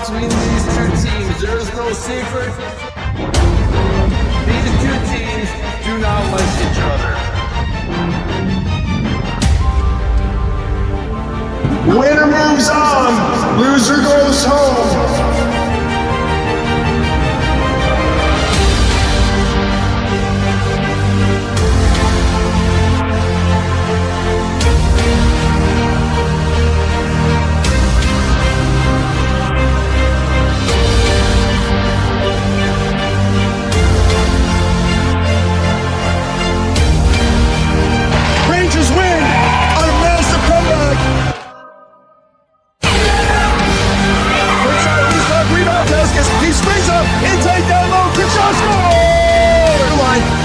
between these two teams. There is no secret. These two teams do not like each other. Winner moves on, loser goes home.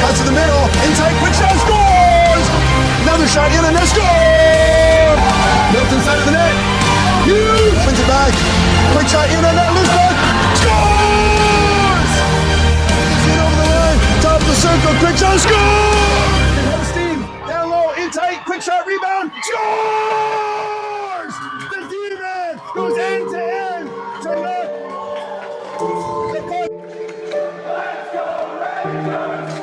To the middle, inside, quick shot, scores! Another shot in and a score! Milton side of the net, huge! Wins it back, quick shot in and net, loose puck, scores! In over the line, top of the circle, quick shot, score! Head of steam, down low, in tight, quick shot, rebound, scores! The D-man goes end to end to net. The puck. Let's go, Rangers!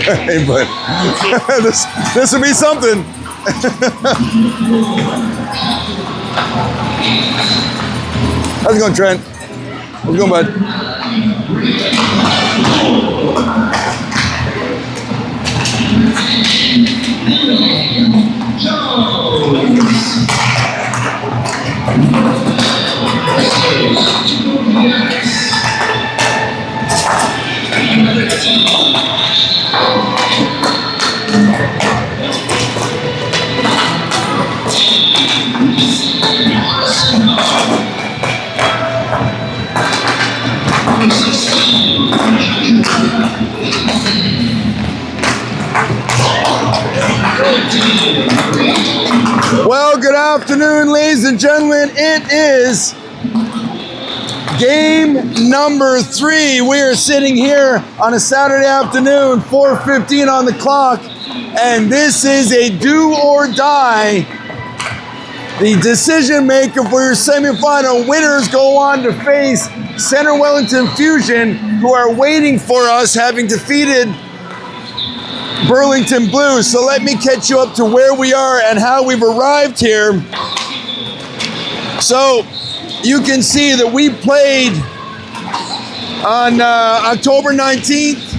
Hey, but this would be something. How's it going, Trent? How's it going, bud? Well, good afternoon, ladies and gentlemen. It is game number 3. We are sitting here on a Saturday afternoon, 4:15 on the clock, and this is a do or die. The decision maker for your semifinal winners go on to face Center Wellington Fusion, who are waiting for us, having defeated Burlington Blues. So let me catch you up to where we are and how we've arrived here. So you can see that we played on October 19th.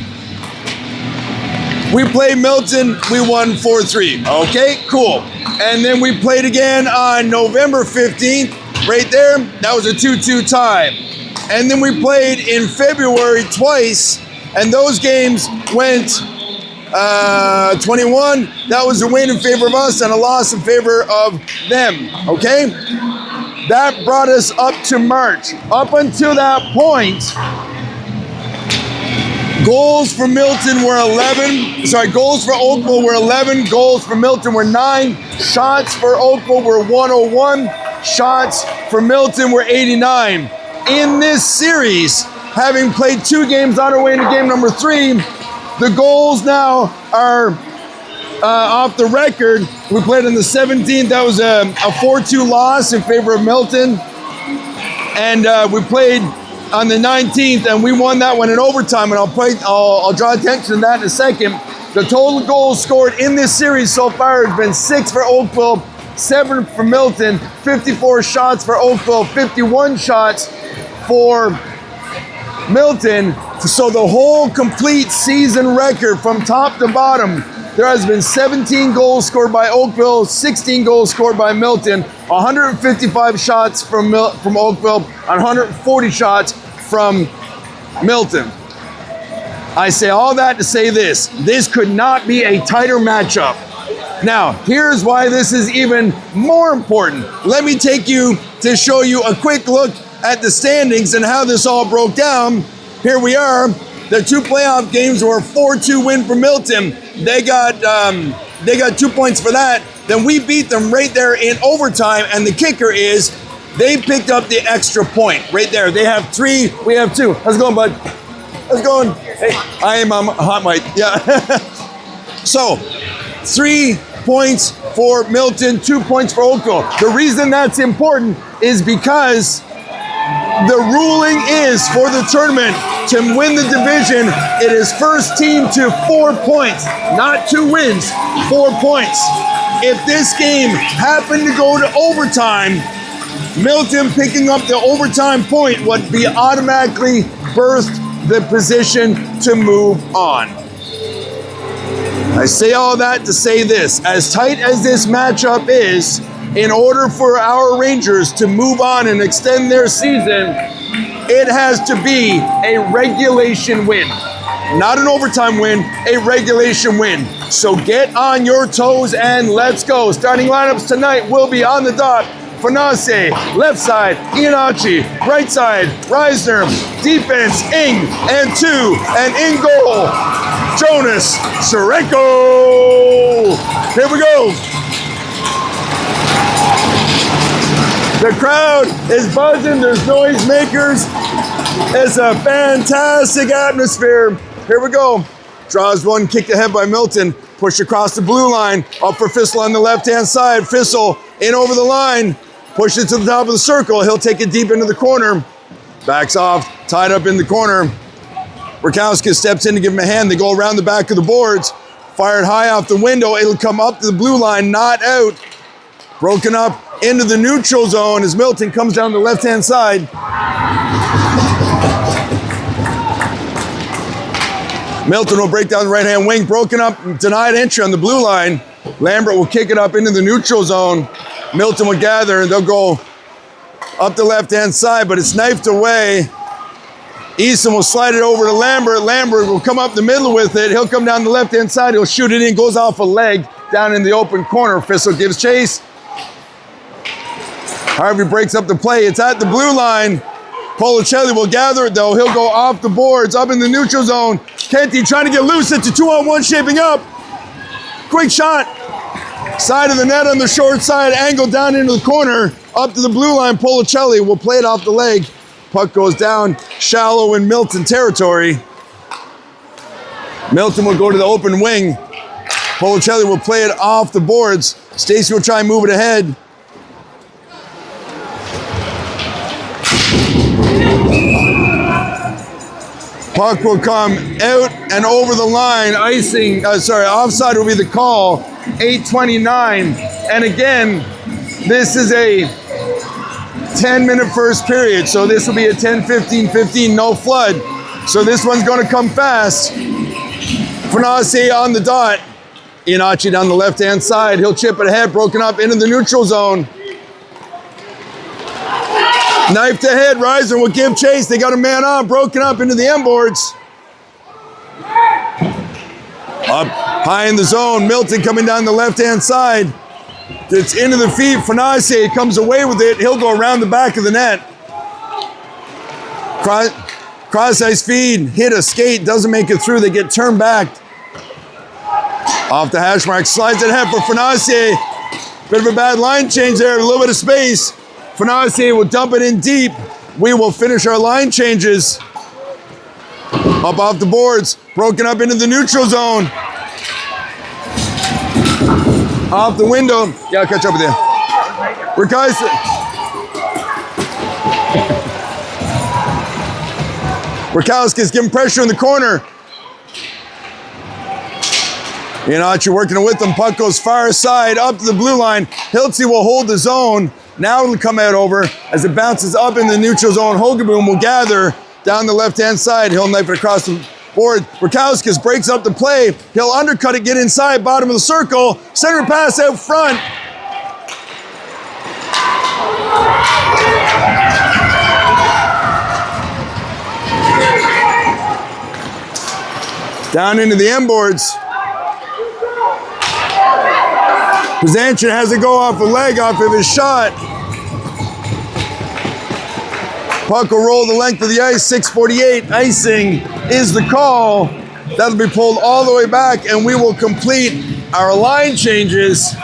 We played Milton, we won 4-3. Okay, cool. And then we played again on November 15th, right there. That was a 2-2 tie. And then we played in February twice, and those games went 21. That was a win in favor of us and a loss in favor of them, okay? That brought us up to March. Up until that point, goals for Milton were 11. Sorry, goals for Oakville were 11. Goals for Milton were 9. Shots for Oakville were 101. Shots for Milton were 89. In this series, having played 2 games on our way into game number 3, the goals now are off the record. We played on the 17th. That was a 4-2 loss in favor of Milton. And we played on the 19th, and we won that one in overtime. And I'll draw attention to that in a second. The total goals scored in this series so far has been 6 for Oakville, 7 for Milton, 54 shots for Oakville, 51 shots for Milton. So the whole complete season record from top to bottom, there has been 17 goals scored by Oakville, 16 goals scored by Milton, 155 shots from Oakville, 140 shots from Milton. I say all that to say this. This could not be a tighter matchup. Now, here's why this is even more important. Let me take you to show you a quick look at the standings and how this all broke down. Here we are. The 2 playoff games were a 4-2 win for Milton. They got 2 points for that. Then we beat them right there in overtime. And the kicker is they picked up the extra point right there. They have 3, we have 2. How's it going, bud? How's it going? Hey, I am on hot mic. Yeah. So, 3 points for Milton, 2 points for Oakville. The reason that's important is because the ruling is for the tournament to win the division, it is first team to 4 points, not 2 wins, 4 points. If this game happened to go to overtime, Milton picking up the overtime point would be automatically birthed the position to move on. I say all that to say this. As tight as this matchup is, in order for our Rangers to move on and extend their season, it has to be a regulation win. Not an overtime win, a regulation win. So get on your toes and let's go. Starting lineups tonight will be on the dot. Fanase, left side, Iannachi, right side, Reisner, defense, Ing, and 2, and in goal, Jonas Sarenko. Here we go. The crowd is buzzing, there's noisemakers. It's a fantastic atmosphere. Here we go. Draws one, kicked ahead by Milton, pushed across the blue line, up for Fissel on the left-hand side. Fissel in over the line, pushed it to the top of the circle. He'll take it deep into the corner. Backs off, tied up in the corner. Rakowski steps in to give him a hand. They go around the back of the boards. Fired high off the window. It'll come up to the blue line, not out. Broken up into the neutral zone as Milton comes down the left-hand side. Milton will break down the right-hand wing. Broken up, denied entry on the blue line. Lambert will kick it up into the neutral zone. Milton will gather and they'll go up the left-hand side, but it's knifed away. Easton will slide it over to Lambert. Lambert will come up the middle with it. He'll come down the left-hand side. He'll shoot it in, goes off a leg down in the open corner. Fissel gives chase. Harvey breaks up the play. It's at the blue line. Policelli will gather it though. He'll go off the boards, up in the neutral zone. Kenty trying to get loose. It's a 2-on-1 shaping up. Quick shot. Side of the net on the short side. Angle down into the corner. Up to the blue line. Policelli will play it off the leg. Puck goes down shallow in Milton territory. Milton will go to the open wing. Policelli will play it off the boards. Stacy will try and move it ahead. Puck will come out and over the line. Offside will be the call. 8:29. And again, this is a 10-minute first period. So this will be a 10-15-15, no flood. So this one's going to come fast. Fanase on the dot. Iannachi down the left-hand side. He'll chip it ahead, broken up into the neutral zone. Knife to head, Reisner will give chase. They got a man on, broken up into the end boards. Up high in the zone, Milton coming down the left-hand side. It's into the feet, Fanase comes away with it. He'll go around the back of the net. Cross-ice feed, hit a skate, doesn't make it through. They get turned back. Off the hash mark, slides it ahead for Fanase. Bit of a bad line change there, a little bit of space. Fanase will dump it in deep. We will finish our line changes. Up off the boards, broken up into the neutral zone. Off the window. Yeah, I'll catch up with you. Rakowski's giving pressure in the corner. Iannachi working with them. Puck goes far side up to the blue line. Hiltzy will hold the zone. Now it'll come out over as it bounces up in the neutral zone. Hogaboom will gather down the left-hand side. He'll knife it across the board. Rakowskis breaks up the play. He'll undercut it, get inside, bottom of the circle. Center pass out front. Down into the inboards. Pazanchen has to go off a leg off of his shot. Puck will roll the length of the ice, 6:48. Icing is the call. That'll be pulled all the way back, and we will complete our line changes.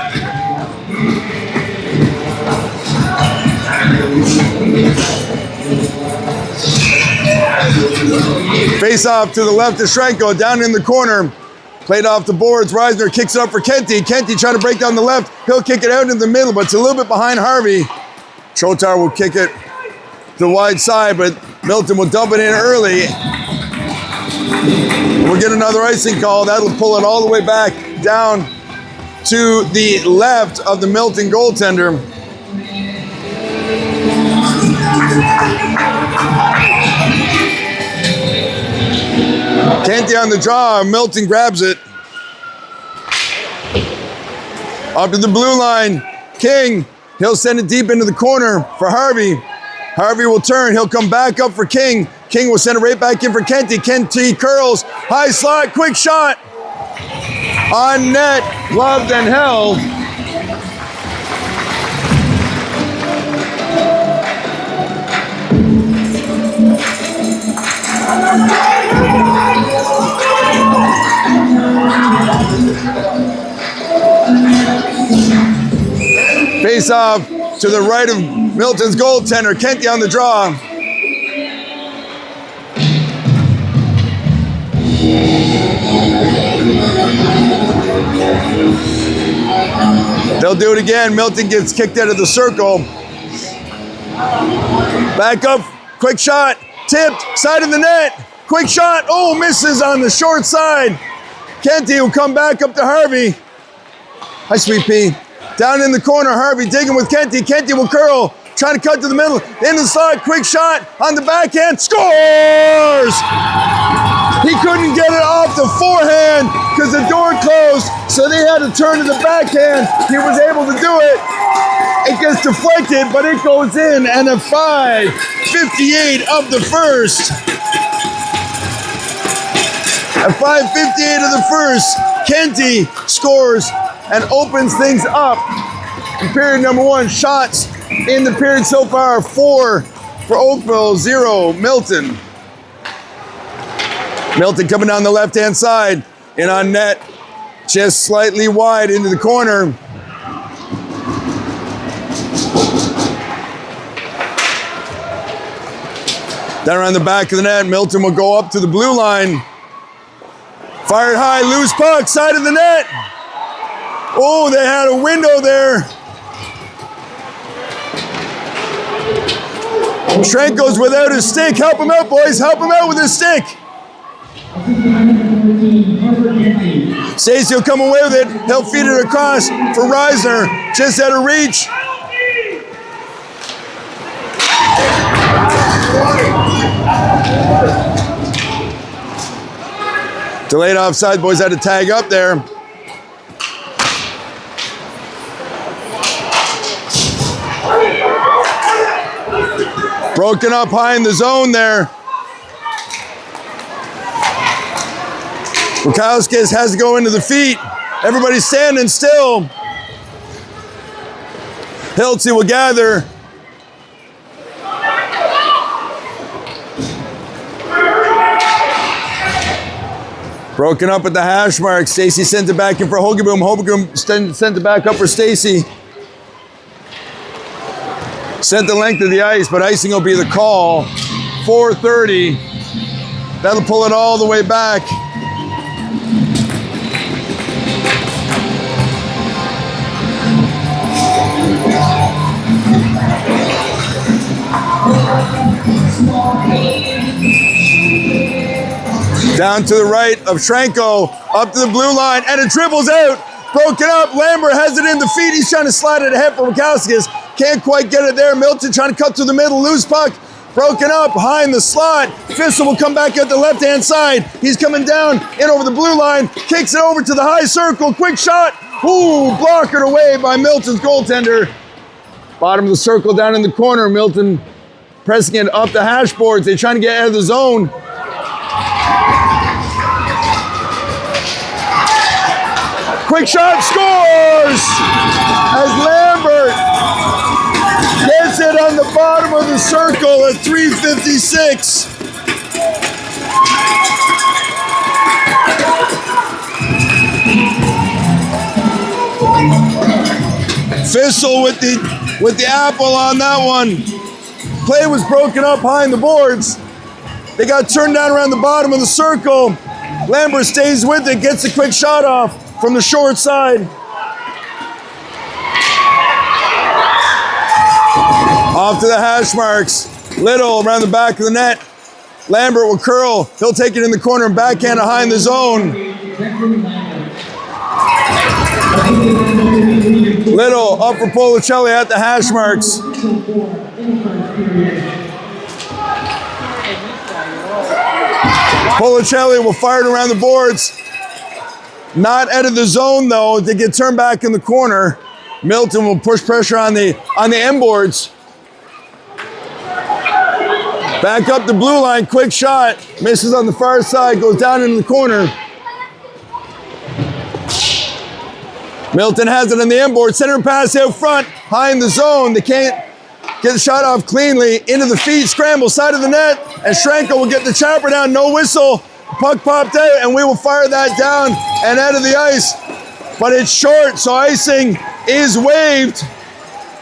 Face off to the left of Shrenko, down in the corner. Played off the boards. Reisner kicks it up for Kenty. Kenty trying to break down the left. He'll kick it out in the middle, but it's a little bit behind Harvey. Chotar will kick it to the wide side, but Milton will dump it in early. We'll get another icing call. That'll pull it all the way back down to the left of the Milton goaltender. Kenty on the draw. Milton grabs it. Up to the blue line. King. He'll send it deep into the corner for Harvey. Harvey will turn. He'll come back up for King. King will send it right back in for Kenty. Kenty curls. High slot. Quick shot. On net. Gloved and held. Face off to the right of Milton's goaltender. Kenty on the draw. They'll do it again. Milton gets kicked out of the circle. Back up. Quick shot. Tipped. Side of the net. Quick shot. Oh, misses on the short side. Kenty will come back up to Harvey. Hi, Sweet Pea. Down in the corner, Harvey digging with Kenty. Kenty will curl. Trying to cut to the middle. Into the slot. Quick shot on the backhand. Scores! He couldn't get it off the forehand because the door closed, so they had to turn to the backhand. He was able to do it. It gets deflected, but it goes in, and a 5:58 of the first. At 5:58 of the first, Kenty scores and opens things up in period number one. Shots in the period so far, 4 for Oakville, 0 Milton. Milton coming down the left-hand side, in on net, just slightly wide into the corner. Down around the back of the net, Milton will go up to the blue line. Fired high, loose puck, side of the net. Oh, they had a window there. Shrenko's without his stick. Help him out, boys. Help him out with his stick. Stacey will come away with it. He'll feed it across for Reisner. Just out of reach. Delayed offside. Boys had to tag up there. Broken up high in the zone there. Bukowskis has to go into the feet. Everybody's standing still. Hiltzy will gather. Broken up at the hash mark. Stacey sends it back in for Hogeboom. Hogeboom sends it back up for Stacey. Sent the length of the ice, but icing will be the call. 4:30. That'll pull it all the way back. Down to the right of Shrenko, up to the blue line, and it dribbles out. Broken up. Lambert has it in the feet. He's trying to slide it ahead for Bukowskis. Can't quite get it there. Milton trying to cut through the middle. Loose puck. Broken up high in the slot. Fistel will come back out the left-hand side. He's coming down in over the blue line. Kicks it over to the high circle. Quick shot. Ooh, blockered away by Milton's goaltender. Bottom of the circle down in the corner. Milton pressing it up the hash boards. They're trying to get out of the zone. quick shot, scores! As Lambert gets it on the bottom of the circle at 3:56. Fissel with the apple on that one. Play was broken up behind the boards. They got turned down around the bottom of the circle. Lambert stays with it, gets a quick shot off from the short side. Off to the hash marks. Little around the back of the net. Lambert will curl. He'll take it in the corner and backhand behind the zone. Little up for Policelli at the hash marks. Policelli will fire it around the boards. Not out of the zone though. They get turned back in the corner. Milton will push pressure on the end boards. Back up the blue line, quick shot. Misses on the far side, goes down into the corner. Milton has it on the end board. Center pass out front, high in the zone. They can't get the shot off cleanly. Into the feet, scramble, side of the net. And Schrenko will get the chopper down, no whistle. Puck popped out, and we will fire that down and out of the ice. But it's short, so icing is waived.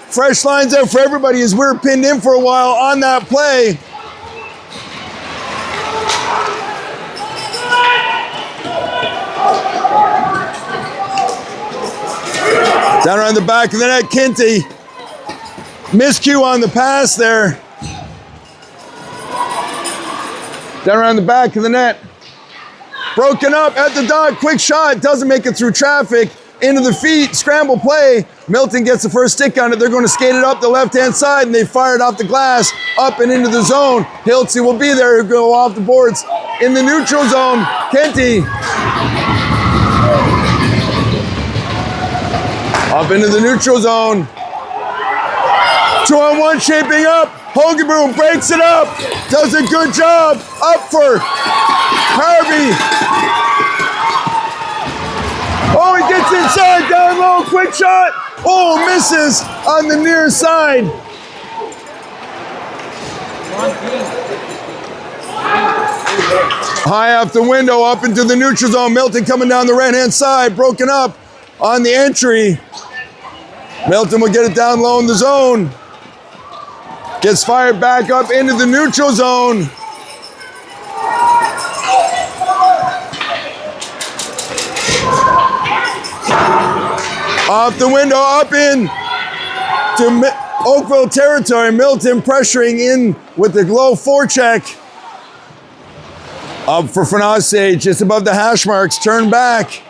Fresh lines out for everybody as we're pinned in for a while on that play. Down around the back of the net, Kinty. Miscue on the pass there. Down around the back of the net. Broken up at the dot, quick shot, doesn't make it through traffic. Into the feet, scramble play. Milton gets the first stick on it. They're going to skate it up the left-hand side, and they fire it off the glass, up and into the zone. Hiltzy will be there, he'll go off the boards. In the neutral zone, Kinty. Up into the neutral zone. 2-on-1 shaping up. Hogenboom breaks it up. Does a good job. Up for Harvey. Oh, he gets inside, down low, quick shot. Oh, misses on the near side. High off the window, up into the neutral zone. Milton coming down the right-hand side, broken up on the entry. Milton will get it down low in the zone. Gets fired back up into the neutral zone. Off the window, up in to Oakville territory. Milton pressuring in with the low forecheck. Up for Fanase, just above the hash marks. Turn back.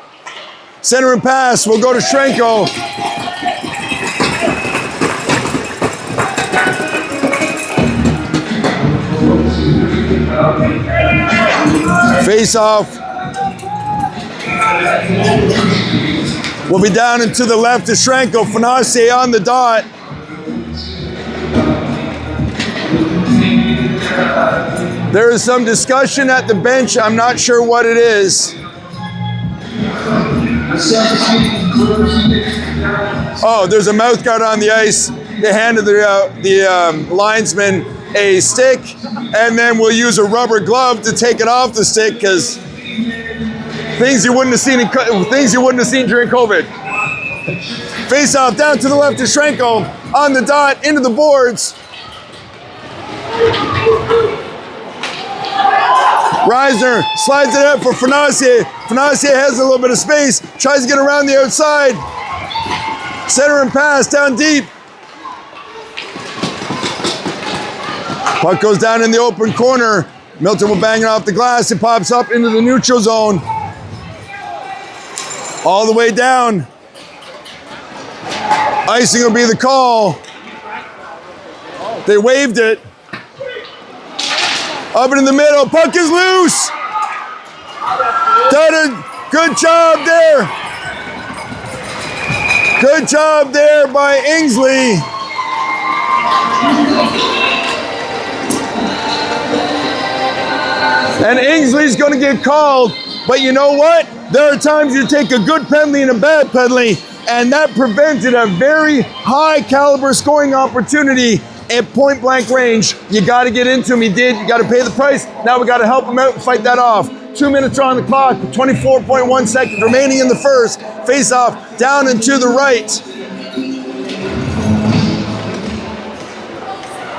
Center and pass will go to Schrenko. Face off. Will be down and to the left to Schrenko. Fanase on the dot. There is some discussion at the bench. I'm not sure what it is. Oh, there's a mouth guard on the ice. They handed the linesman a stick, and then we'll use a rubber glove to take it off the stick because things you wouldn't have seen during COVID. Face off down to the left to Schrenko on the dot into the boards. Reisner slides it out for Fanase. Fanase has a little bit of space, tries to get around the outside. Center and pass down deep. Puck goes down in the open corner. Milton will bang it off the glass. It pops up into the neutral zone. All the way down. Icing will be the call. They waived it. Up in the middle, puck is loose. Done a good job there. Good job there by Ingsley. And Ingsley's going to get called But you know what? There are times you take a good penalty and a bad penalty, and that prevented a very high caliber scoring opportunity at point blank range. You got to get into him. He did. You got to pay the price. Now we got to help him out and fight that off. 2 minutes are on the clock, 24.1 seconds remaining in the first. Face off down and to the right.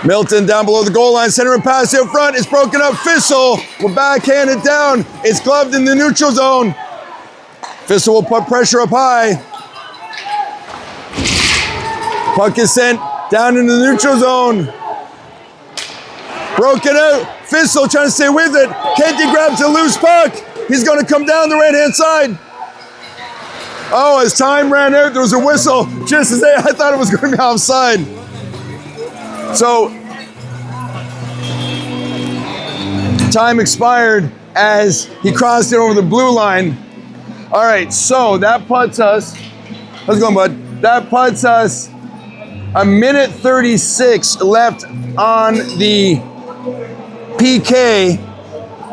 Milton down below the goal line, center and pass out front. It's broken up. Fissel will backhand it down. It's gloved in the neutral zone. Fissel will put pressure up high. Puck is sent down into the neutral zone. Broken out. Fissel trying to stay with it. Kenty grabs a loose puck. He's going to come down the right-hand side. Oh, as time ran out, there was a whistle. Just as I thought it was going to be offside. So, time expired as he crossed it over the blue line. All right, so that puts us, how's it going, bud? That puts us a minute 36 left on the PK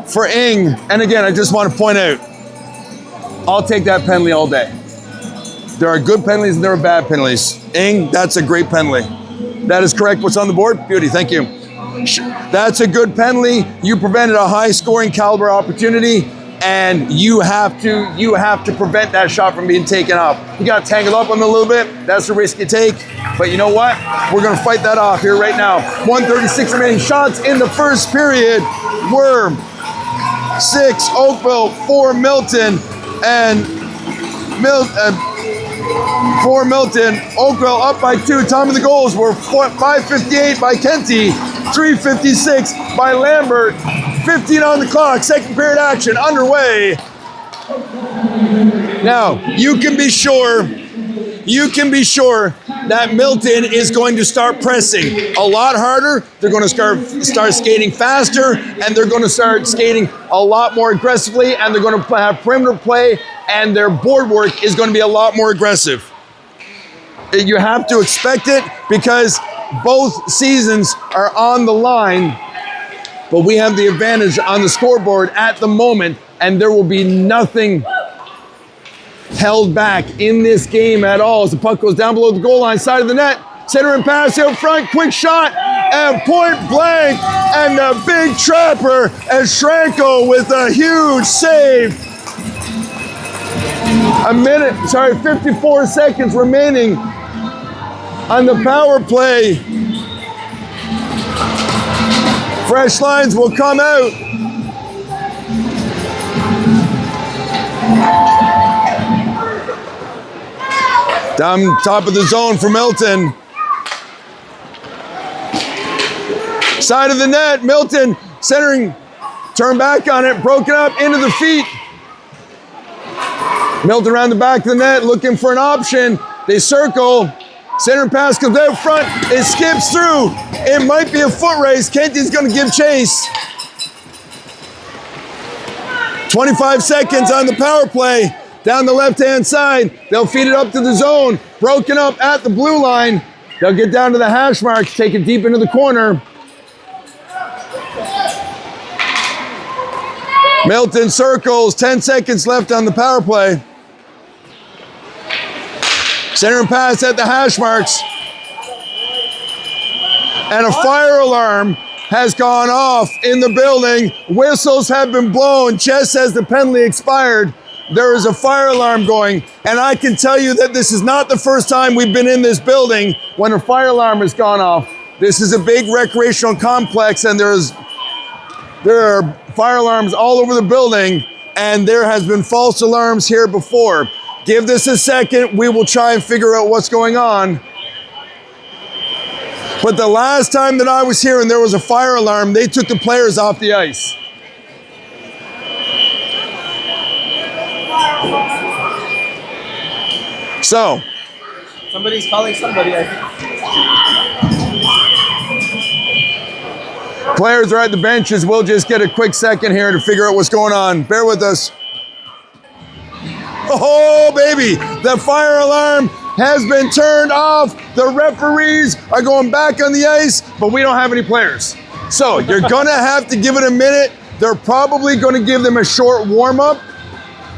for Ing. And again, I just want to point out, I'll take that penalty all day. There are good penalties and there are bad penalties. Ing, that's a great penalty. That is correct. What's on the board? Beauty, thank you. That's a good penalty. You prevented a high scoring caliber opportunity, and you have to prevent that shot from being taken off. You got tangled up on him a little bit. That's the risk you take. But you know what? We're going to fight that off here right now. 1:36 remaining shots in the first period. We're 6 Oakville, 4 Milton, and for Milton, Oakville up by 2. Time of the goals were 5:58 by Kenty, 3:56 by Lambert. 15 on the clock. Second period action underway. Now you can be sure that Milton is going to start pressing a lot harder. They're going to start skating faster, and they're going to start skating a lot more aggressively, and they're going to have perimeter play, and their board work is going to be a lot more aggressive. You have to expect it because both seasons are on the line, but we have the advantage on the scoreboard at the moment, and there will be nothing held back in this game at all as the puck goes down below the goal line, side of the net, center and pass out front, quick shot, and point blank, and the big trapper, and Schranko with a huge save. 54 seconds remaining on the power play. Fresh lines will come out. Down top of the zone for Milton. Side of the net, Milton centering, turn back on it, broken up into the feet. Milton around the back of the net looking for an option. They circle. Center pass comes out front. It skips through. It might be a foot race. Kenty's going to give chase. 25 seconds on the power play. Down the left-hand side. They'll feed it up to the zone. Broken up at the blue line. They'll get down to the hash marks. Take it deep into the corner. Milton circles. 10 seconds left on the power play. Center and pass at the hash marks. And a fire alarm has gone off in the building. Whistles have been blown just as the penalty expired. There is a fire alarm going. And I can tell you that this is not the first time we've been in this building when a fire alarm has gone off. This is a big recreational complex, and there are fire alarms all over the building, and there has been false alarms here before. Give this a second. We will try and figure out what's going on. But the last time that I was here and there was a fire alarm, they took the players off the ice. So. Somebody's calling somebody, I think. Players are at the benches. We'll just get a quick second here to figure out what's going on. Bear with us. Oh, baby, the fire alarm has been turned off. The referees are going back on the ice, but we don't have any players. So you're going to have to give it a minute. They're probably going to give them a short warm-up,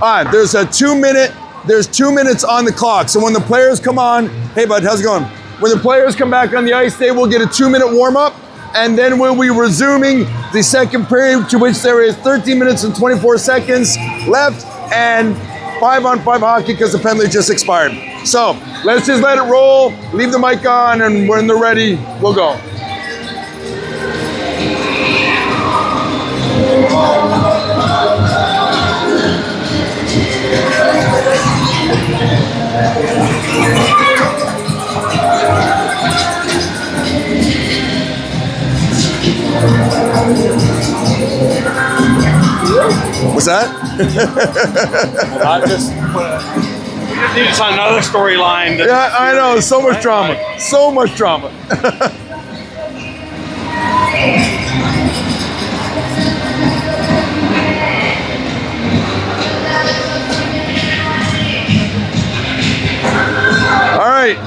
All right, there's 2 minutes on the clock. So when the players come on, hey bud, how's it going? When the players come back on the ice, they will get a 2-minute warm up, and then we'll be resuming the second period, to which there is 13 minutes and 24 seconds left, and 5-on-5 hockey because the penalty just expired. So let's just let it roll, leave the mic on, and when they're ready, we'll go. What's that? I just need another storyline. Yeah, I know. So much drama. So much drama. All right.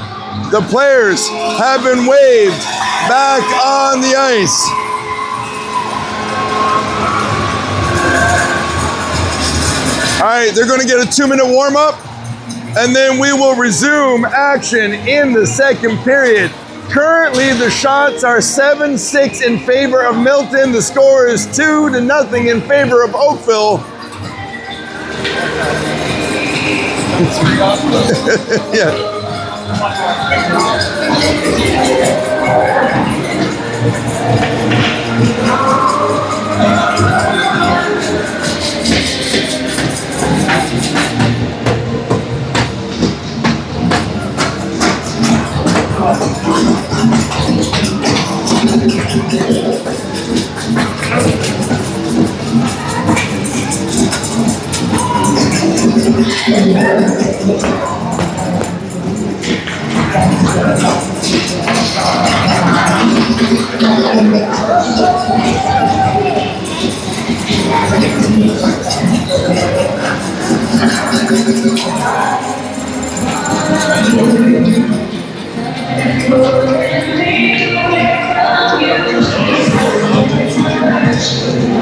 The players have been waved back on the ice. All right, they're going to get a 2-minute warm-up, and then we will resume action in the second period. Currently, the shots are 7-6 in favor of Milton. The score is 2-0 in favor of Oakville. Yeah.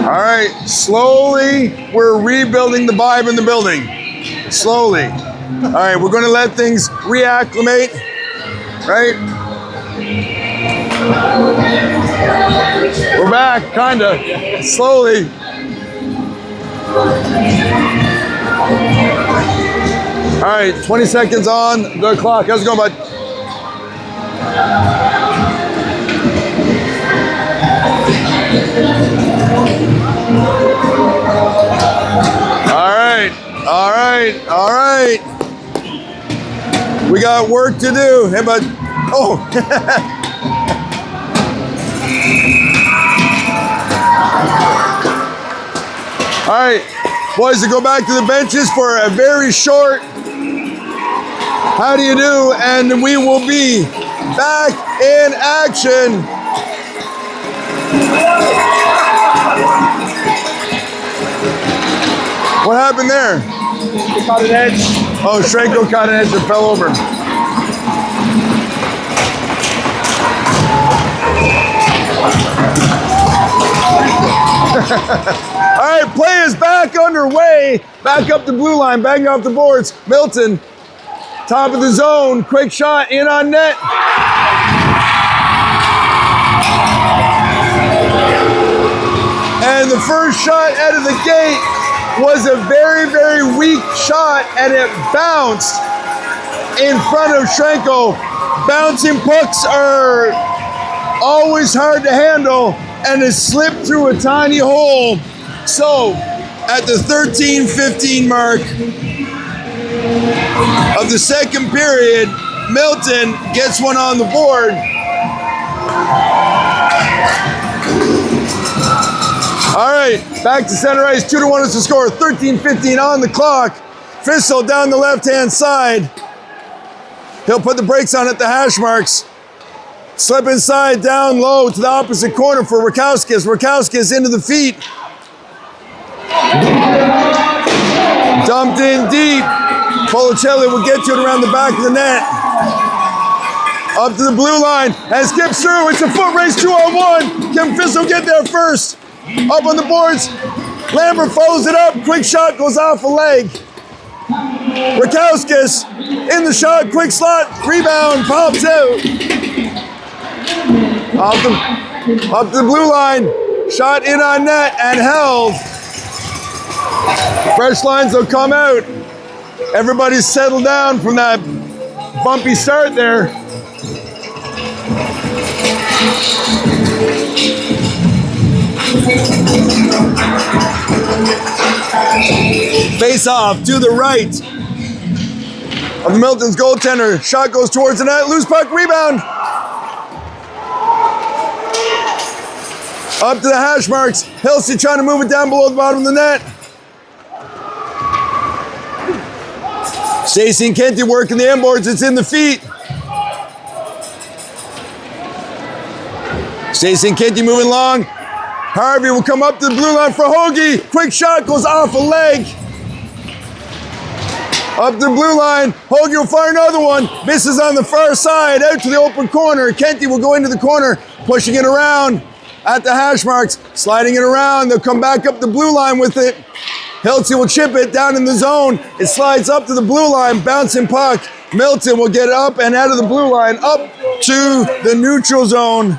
All right, slowly we're rebuilding the vibe in the building. Slowly. All right, we're going to let things reacclimate, right? We're back, kinda, slowly. All right, 20 seconds on the clock. How's it going, bud? All right. We got work to do. Hey, bud. Oh. All right, boys, to go back to the benches for a very short how do you do, and we will be back in action. What happened there? He caught an edge. Oh, Shrenko caught an edge and fell over. All right, play is back underway. Back up the blue line, banging off the boards. Milton, top of the zone, quick shot, in on net. And the first shot out of the gate was a very, very weak shot, and it bounced in front of Shrenko. Bouncing pucks are always hard to handle, and it slipped through a tiny hole. So, at the 13:15 mark of the second period, Milton gets one on the board. All right, back to center ice, 2-1 is the score, 13:15 on the clock. Fissel down the left-hand side. He'll put the brakes on at the hash marks. Slip inside, down low to the opposite corner for Rakowskis. Rakowskis into the feet. Dumped in deep. Policelli will get to it around the back of the net. Up to the blue line and skips through. It's a foot race, 2-on-1. Can Fissel get there first? Up on the boards. Lambert follows it up. Quick shot goes off a leg. Rakowskis in the shot. Quick slot. Rebound. Pops out. Up to the blue line. Shot in on net and held. Fresh lines will come out. Everybody's settled down from that bumpy start there. Face off to the right of the Milton's goaltender. Shot goes towards the net. Loose puck, rebound. Up to the hash marks. Hilsey trying to move it down below the bottom of the net. Stacey and Kenty working the inboards. It's in the feet. Stacey and Kenty moving long. Harvey will come up to the blue line for Hoagie. Quick shot goes off a leg. Up the blue line. Hoagie will fire another one. Misses on the far side. Out to the open corner. Kenty will go into the corner. Pushing it around at the hash marks. Sliding it around. They'll come back up the blue line with it. Hiltzy will chip it down in the zone. It slides up to the blue line. Bouncing puck. Milton will get up and out of the blue line. Up to the neutral zone.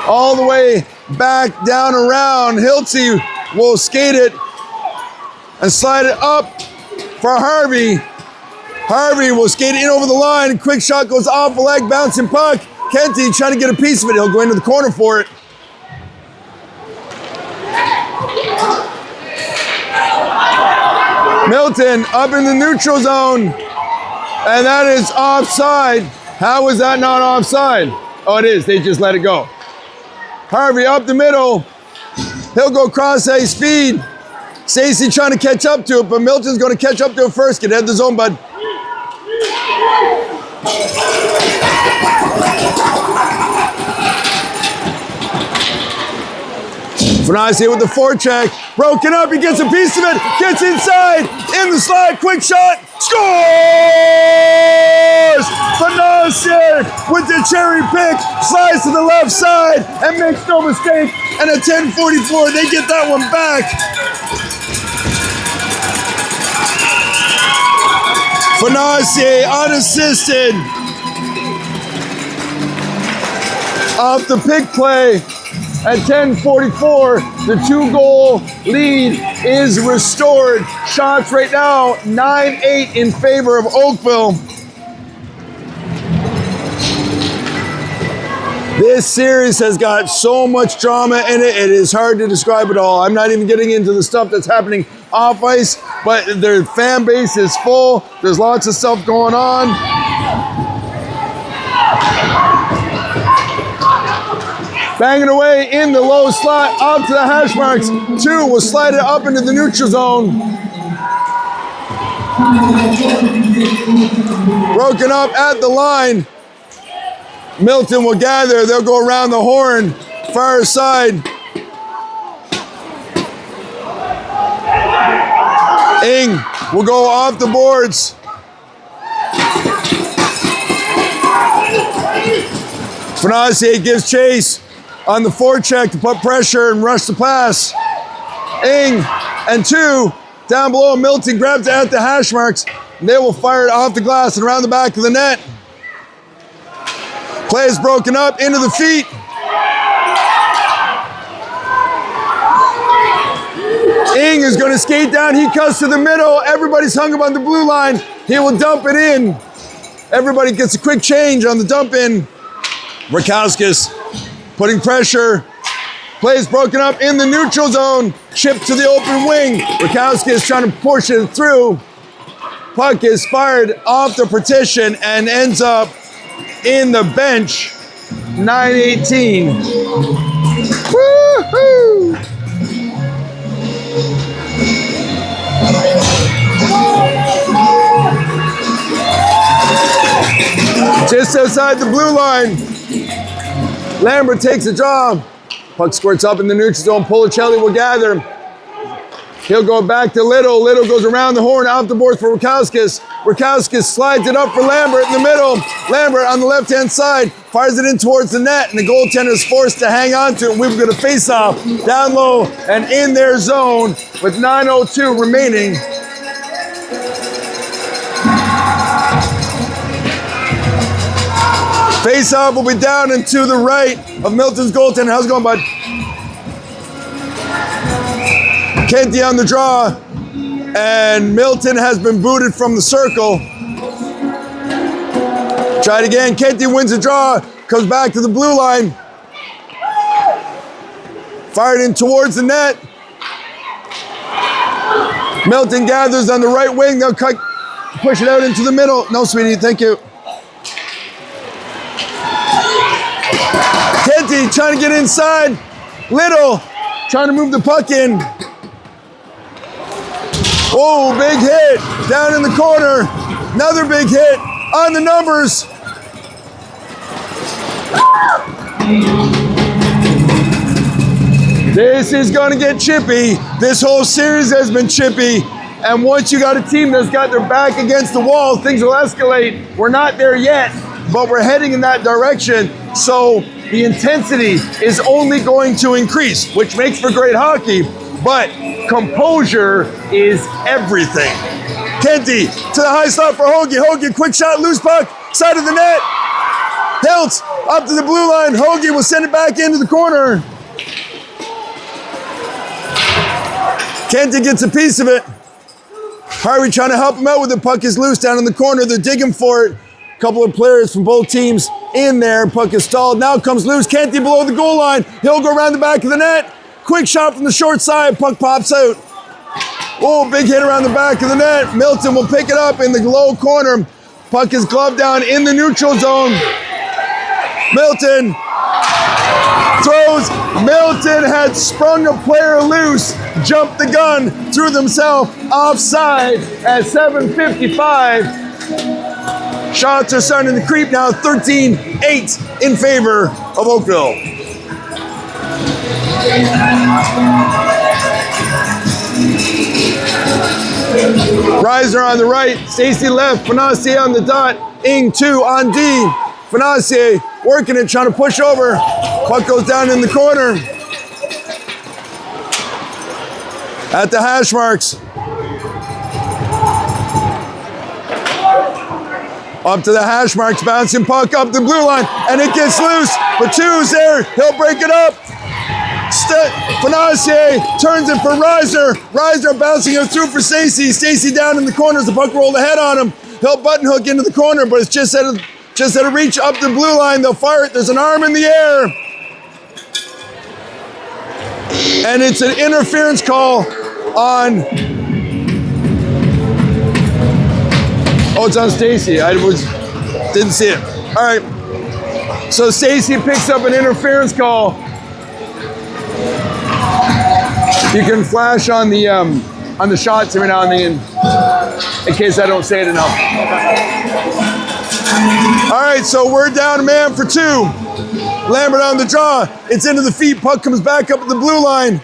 All the way back down around. Hiltzy will skate it and slide it up for Harvey. Harvey will skate it in over the line. Quick shot goes off a leg, bouncing puck. Kenty trying to get a piece of it. He'll go into the corner for it. Milton up in the neutral zone. And that is offside. How is that not offside? Oh, it is. They just let it go. Harvey up the middle. He'll go cross-ice speed. Stacey trying to catch up to it, but Milton's going to catch up to it first. Get out of the zone, bud. Fanasi with the forecheck. Broken up. He gets a piece of it. Gets inside. In the slide. Quick shot. Scores! Fanasi with the cherry pick. Slides to the left side and makes no mistake. And at 10:44, they get that one back. Fanasi unassisted. Off the pick play. At 10:44, the 2-goal lead is restored. Shots right now, 9-8 in favor of Oakville. This series has got so much drama in it, it is hard to describe it all. I'm not even getting into the stuff that's happening off ice, but their fan base is full. There's lots of stuff going on. Banging away in the low slot, up to the hash marks. 2 will slide it up into the neutral zone. Broken up at the line. Milton will gather. They'll go around the horn. Far side. Ing will go off the boards. Fanasi gives chase on the forecheck to put pressure and rush the pass. Ing and 2 down below. Milton grabs it at the hash marks. And they will fire it off the glass and around the back of the net. Play is broken up into the feet. Ing is going to skate down. He cuts to the middle. Everybody's hung up on the blue line. He will dump it in. Everybody gets a quick change on the dump in. Rakowskis putting pressure. Play is broken up in the neutral zone. Chip to the open wing. Rakowskis trying to push it through. Puck is fired off the partition and ends up in the bench. 9-18. Woo-hoo! Just outside the blue line. Lambert takes a draw. Puck squirts up in the neutral zone. Policelli will gather. He'll go back to Little. Little goes around the horn, off the boards for Rakauskas. Rakauskas slides it up for Lambert in the middle. Lambert on the left-hand side fires it in towards the net, and the goaltender is forced to hang on to it. We've got a face-off down low and in their zone with 9:02 remaining. Face-off will be down and to the right of Milton's goaltender. How's it going, bud? Kenty on the draw, and Milton has been booted from the circle. Try it again. Kenty wins the draw, comes back to the blue line. Fired in towards the net. Milton gathers on the right wing. They'll push it out into the middle. No, sweetie, thank you. Kenty trying to get inside. Little trying to move the puck in. Oh, big hit down in the corner. Another big hit on the numbers. This is going to get chippy. This whole series has been chippy. And once you got a team that's got their back against the wall, things will escalate. We're not there yet, but we're heading in that direction. So the intensity is only going to increase, which makes for great hockey. But composure is everything. Kenty to the high slot for Hoagie. Hoagie, quick shot, loose puck, side of the net. Hiltz up to the blue line. Hoagie will send it back into the corner. Kenty gets a piece of it. Harvey trying to help him out with the puck is loose down in the corner. They're digging for it. A couple of players from both teams in there. Puck is stalled. Now comes loose. Kenty below the goal line. He'll go around the back of the net. Quick shot from the short side. Puck pops out. Oh, big hit around the back of the net. Milton will pick it up in the low corner. Puck is gloved down in the neutral zone. Milton throws. Milton had sprung a player loose, jumped the gun, threw himself offside at 7:55. Shots are starting to creep now, 13-8 in favor of Oakville. Reiser on the right, Stacy left, Financier on the dot, Ing 2 on D. Financier working it, trying to push over. Puck goes down in the corner. At the hash marks. Up to the hash marks, bouncing puck up the blue line, and it gets loose. But two's there, he'll break it up. Financier turns it for Reiser. Reiser bouncing it through for Stacy. Stacy down in the corners, the puck rolled ahead on him. He'll button hook into the corner, but it's just at a reach up the blue line. They'll fire it, there's an arm in the air. And it's an interference call on... Oh, it's on Stacy. Didn't see it. All right. So Stacy picks up an interference call. You can flash on the shots every now and then, in case I don't say it enough. All right, so we're down a man for two. Lambert on the draw. It's into the feet. Puck comes back up at the blue line.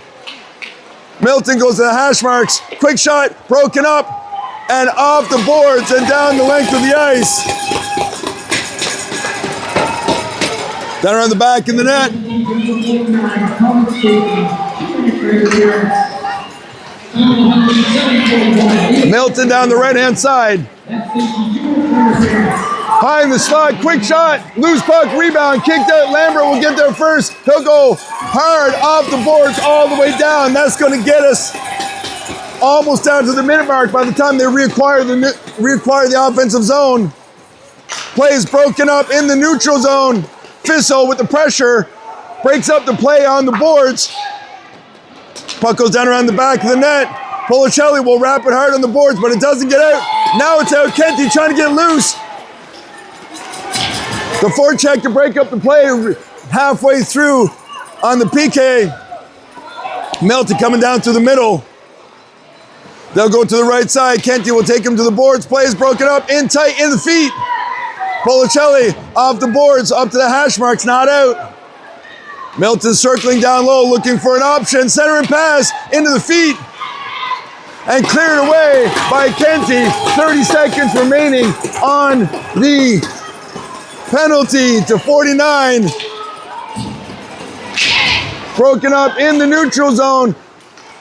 Milton goes to the hash marks. Quick shot, broken up, and off the boards and down the length of the ice. Down around the back in the net. Milton down the right-hand side. High in the slot, quick shot, loose puck, rebound, kicked out. Lambert will get there first. He'll go hard off the boards all the way down. That's going to get us almost down to the minute mark by the time they reacquire the offensive zone. Play is broken up in the neutral zone. Fissel with the pressure breaks up the play on the boards. Puck goes down around the back of the net. Policelli will wrap it hard on the boards, but it doesn't get out. Now it's out. Kenty trying to get loose. The forecheck to break up the play halfway through on the PK. Milton coming down through the middle. They'll go to the right side. Kenty will take him to the boards. Play is broken up in tight in the feet. Policelli off the boards, up to the hash marks, not out. Milton circling down low, looking for an option. Center and pass into the feet. and cleared away by Kenty. 30 seconds remaining on the penalty to 49. Broken up in the neutral zone.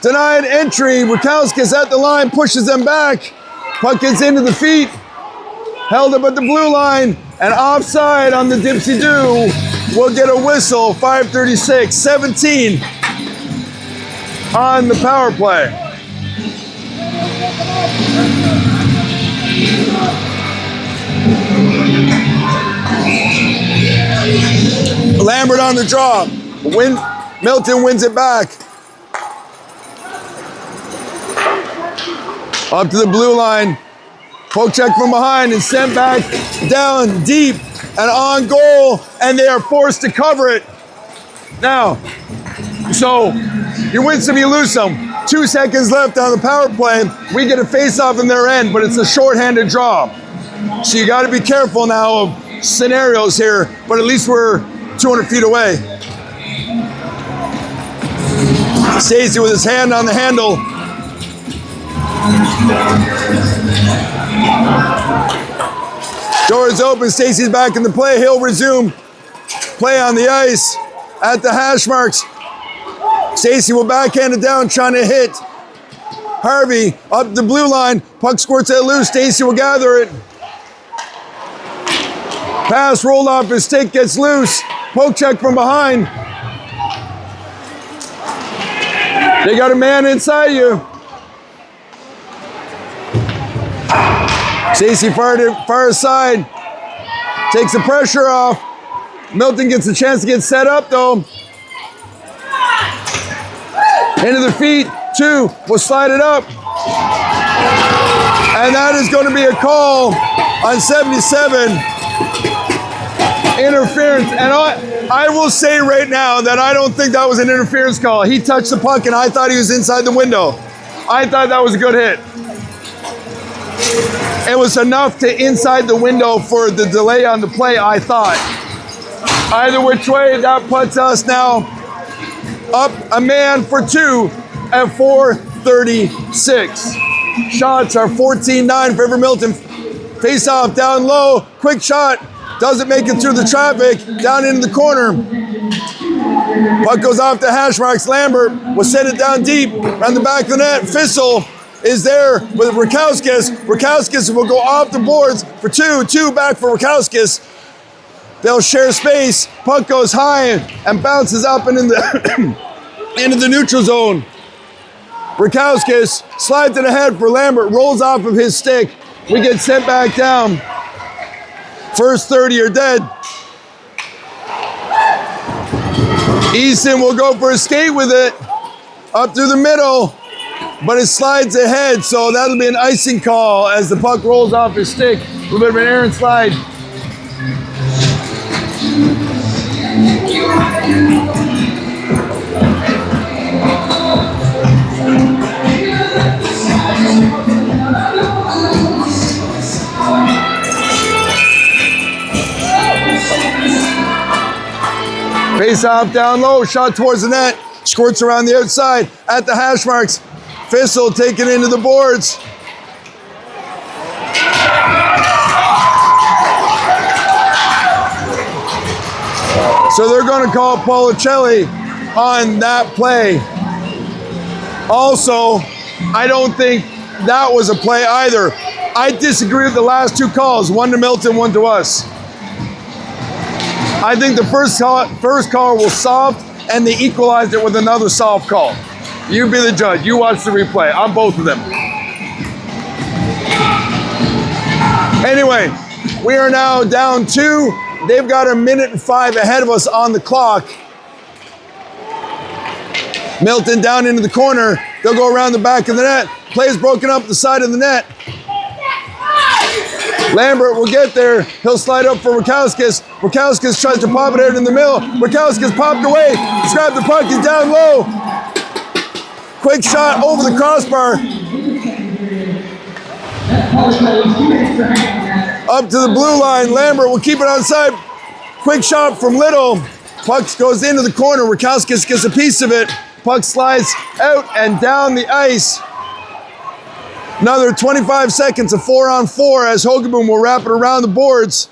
Denied entry. Rakauskas at the line, pushes them back. Puck gets into the feet. Held up at the blue line. And offside on the Dipsy-Do. We'll get a whistle. 5:36, 17 on the power play. Lambert on the draw. Milton wins it back. Up to the blue line. Poke check from behind and sent back down deep and on goal, and they are forced to cover it. Now, so you win some, you lose some. 2 seconds left on the power play. We get a face-off in their end, but it's a shorthanded draw. So you got to be careful now of scenarios here, but at least we're 200 feet away. Stacey with his hand on the handle. Door is open. Stacey's back in the play. He'll resume play on the ice at the hash marks. Stacey will backhand it down, trying to hit Harvey up the blue line. Puck squirts it loose. Stacey will gather it. Pass rolled off his stick, gets loose. Poke check from behind. They got a man inside you. Stacey far aside. Takes the pressure off. Milton gets a chance to get set up though. Into the feet. 2 will slide it up. And that is going to be a call on 77. Interference. And I will say right now that I don't think that was an interference call. He touched the puck and I thought he was inside the window. I thought that was a good hit. It was enough to inside the window for the delay on the play, I thought. Either which way, that puts us now up a man for 2 at 4:36. Shots are 14-9 for Ever Milton. Face off down low, quick shot. Doesn't make it through the traffic, down into the corner. Puck goes off the hash marks. Lambert will set it down deep, around the back of the net. Fissel is there with Rakauskas. Rakauskas will go off the boards for 2. 2 back for Rakauskas. They'll share space. Puck goes high and bounces up and into the neutral zone. Rakauskas slides it ahead for Lambert, rolls off of his stick. We get sent back down. First 30 are dead. Easton will go for a skate with it. Up through the middle. But it slides ahead, so that'll be an icing call as the puck rolls off his stick. A little bit of an errant slide. Face off down low, shot towards the net. Squirts around the outside at the hash marks. Fissel taken into the boards. So they're going to call Policelli on that play. Also, I don't think that was a play either. I disagree with the last 2 calls, 1 to Milton, 1 to us. I think the first call was soft and they equalized it with another soft call. You be the judge. You watch the replay on both of them. Anyway, we are now down 2. They've got 1 minute and 5 ahead of us on the clock. Milton down into the corner. They'll go around the back of the net. Play's broken up the side of the net. Lambert will get there. He'll slide up for Rakauskas. Rakauskas tries to pop it out in the middle. Rakauskas popped away. He's grabbed the puck. He's down low. Quick shot over the crossbar. Up to the blue line. Lambert will keep it onside. Quick shot from Little. Puck goes into the corner. Rakauskas gets a piece of it. Puck slides out and down the ice. Another 25 seconds of 4-on-4 as Hogaboom will wrap it around the boards.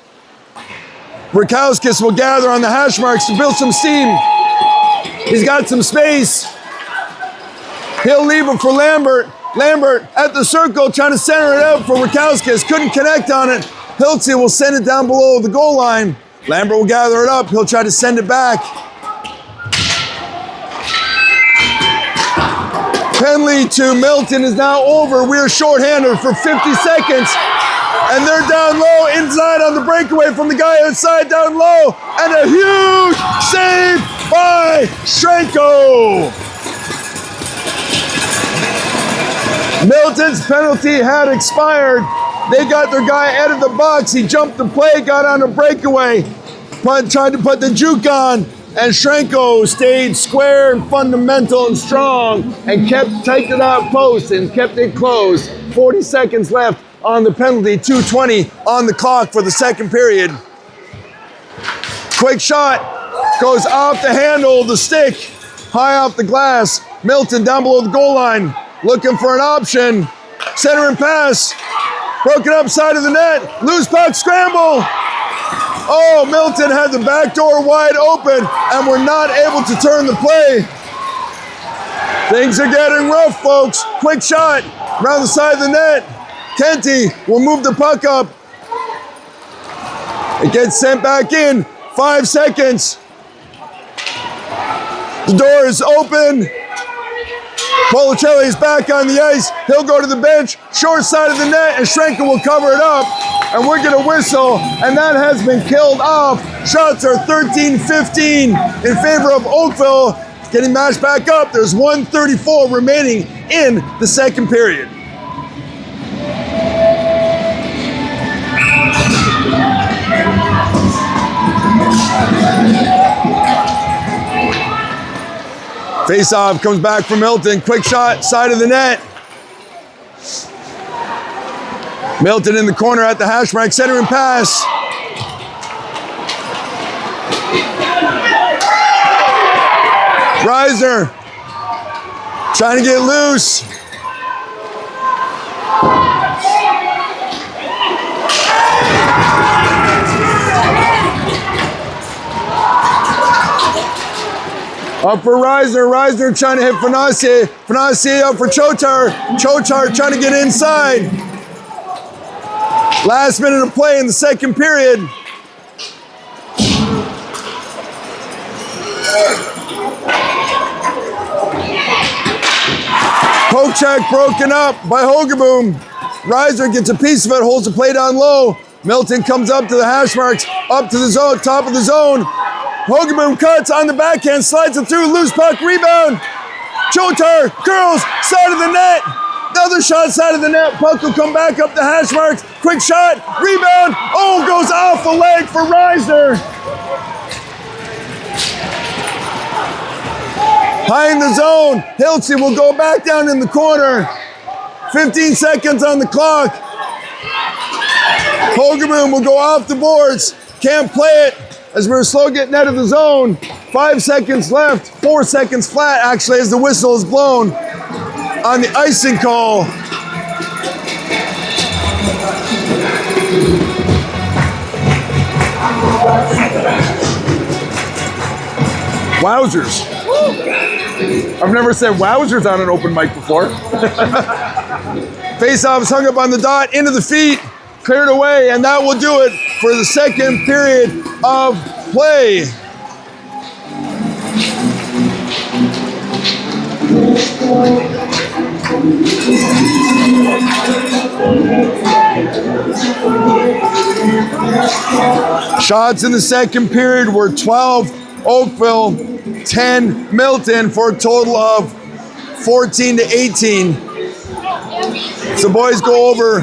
Rakowskis will gather on the hash marks to build some steam. He's got some space. He'll leave it for Lambert. Lambert at the circle trying to center it out for Rakowskis. Couldn't connect on it. Hiltzy will send it down below the goal line. Lambert will gather it up. He'll try to send it back. Penalty to Milton is now over. We are shorthanded for 50 seconds. And they're down low, inside on the breakaway from the guy outside down low. And a huge save by Shrenko. Milton's penalty had expired. They got their guy out of the box. He jumped the play, got on a breakaway, tried to put the juke on. And Shrenko stayed square and fundamental and strong and kept tightened out post and kept it closed. 40 seconds left on the penalty, 2:20 on the clock for the second period. Quick shot, goes off the handle, the stick, high off the glass. Milton down below the goal line, looking for an option. Center and pass, broken up side of the net, loose puck, scramble. Oh, Milton had the back door wide open and we're not able to turn the play. Things are getting rough, folks. Quick shot around the side of the net. Kenty will move the puck up. It gets sent back in. 5 seconds. The door is open. Policelli is back on the ice. He'll go to the bench, short side of the net, and Shrenko will cover it up. And we're going to whistle, and that has been killed off. Shots are 13-15 in favor of Oakville. Getting matched back up. There's 1:34 remaining in the second period. Face-off comes back from Milton. Quick shot, side of the net. Milton in the corner at the hash mark, center and pass. Reiser trying to get loose. Up for Reiser. Reiser trying to hit Fanassi. Fanassi up for Chotar. Chotar trying to get inside. Last minute of play in the second period. Poke check broken up by Hogaboom. Reiser gets a piece of it, holds the play down low. Milton comes up to the hash marks, up to the zone, top of the zone. Hogaboom cuts on the backhand, slides it through, loose puck, rebound. Chotar curls, side of the net. Another shot, side of the net. Puck will come back up the hash marks. Quick shot, rebound. Oh, goes off the leg for Reiser. High in the zone. Hiltzy will go back down in the corner. 15 seconds on the clock. Hogaboom will go off the boards. Can't play it as we're slow getting out of the zone. 5 seconds left. 4 seconds flat, actually, as the whistle is blown on the icing call. Wowzers. I've never said wowzers on an open mic before. Face-off is hung up on the dot, into the feet, cleared away, and that will do it for the second period of play. Shots in the second period were 12 Oakville, 10 Milton, for a total of 14-18. So boys, go over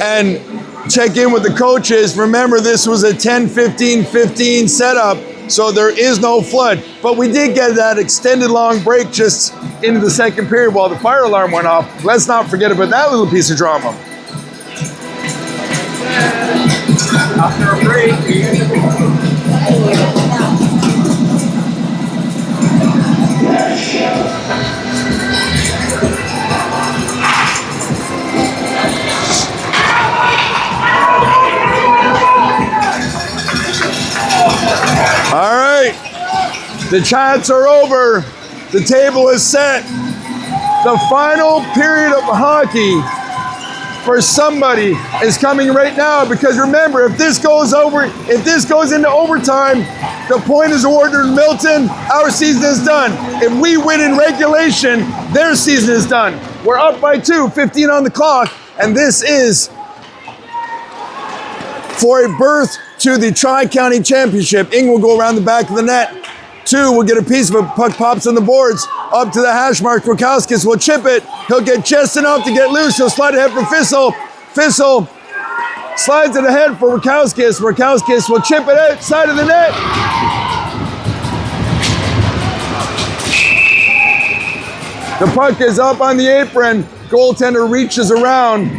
and check in with the coaches. Remember, this was a 10-15-15 setup, so there is no flood. But we did get that extended long break just into the second period while the fire alarm went off. Let's not forget about that little piece of drama. After a break, right. The chats are over. The table is set. The final period of hockey for somebody is coming right now, because remember, if this goes into overtime, the point is awarded to Milton. Our season is done. If we win in regulation, their season is done. We're up by 2, 15 on the clock, and this is for a berth to the Tri-County Championship. Ing will go around the back of the net. 2 will get a piece of it. Puck pops on the boards. Up to the hash mark. Rakowskis will chip it. He'll get just enough to get loose. He'll slide ahead for Fissel. Fissel slides it ahead for Rakowskis. Rakowskis will chip it outside of the net. The puck is up on the apron. Goaltender reaches around.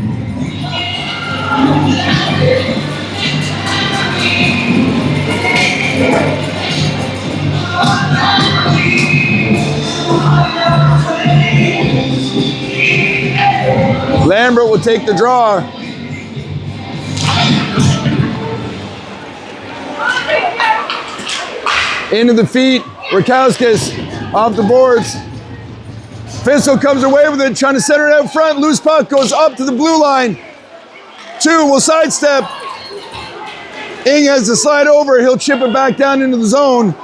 Lambert will take the draw. Into the feet. Rakowskis off the boards. Fissel comes away with it, trying to center it out front. Loose puck goes up to the blue line. 2 will sidestep. Ing has to slide over. He'll chip it back down into the zone.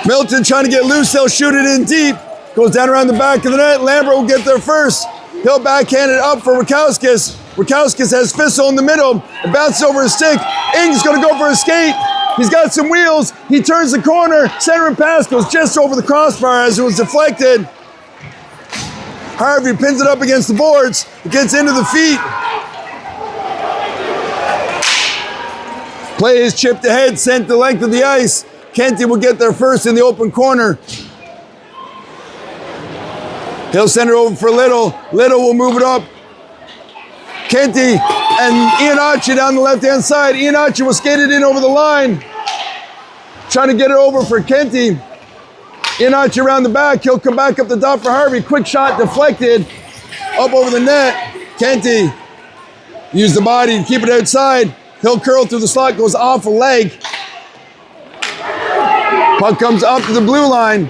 Milton trying to get loose. They'll shoot it in deep. Goes down around the back of the net. Lambert will get there first. He'll backhand it up for Rakowskis. Rakowskis has Fissel in the middle. It bounces over his stick. Ing's going to go for a skate. He's got some wheels. He turns the corner. Center and pass goes just over the crossbar as it was deflected. Harvey pins it up against the boards. It gets into the feet. Play is chipped ahead, sent the length of the ice. Kenty will get there first in the open corner. He'll send it over for Little. Little will move it up. Kenty and Iannacci down the left-hand side. Iannacci will skate it in over the line. Trying to get it over for Kenty. Iannacci around the back. He'll come back up the top for Harvey. Quick shot deflected. Up over the net. Kenty use the body to keep it outside. He'll curl through the slot. Goes off a leg. Puck comes up to the blue line.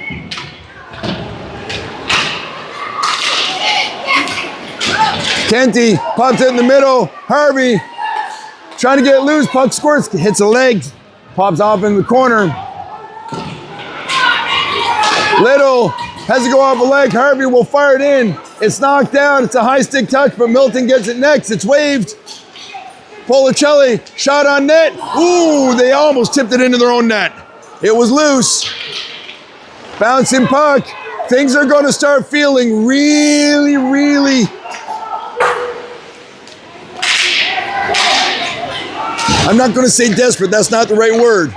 Kenty pops it in the middle. Harvey trying to get loose. Puck squirts, hits a leg, pops off in the corner. Little has to go off a leg. Harvey will fire it in. It's knocked down. It's a high stick touch, but Milton gets it next. It's waved. Policelli shot on net. Ooh, they almost tipped it into their own net. It was loose. Bouncing puck. Things are going to start feeling really, really I'm not going to say desperate, that's not the right word.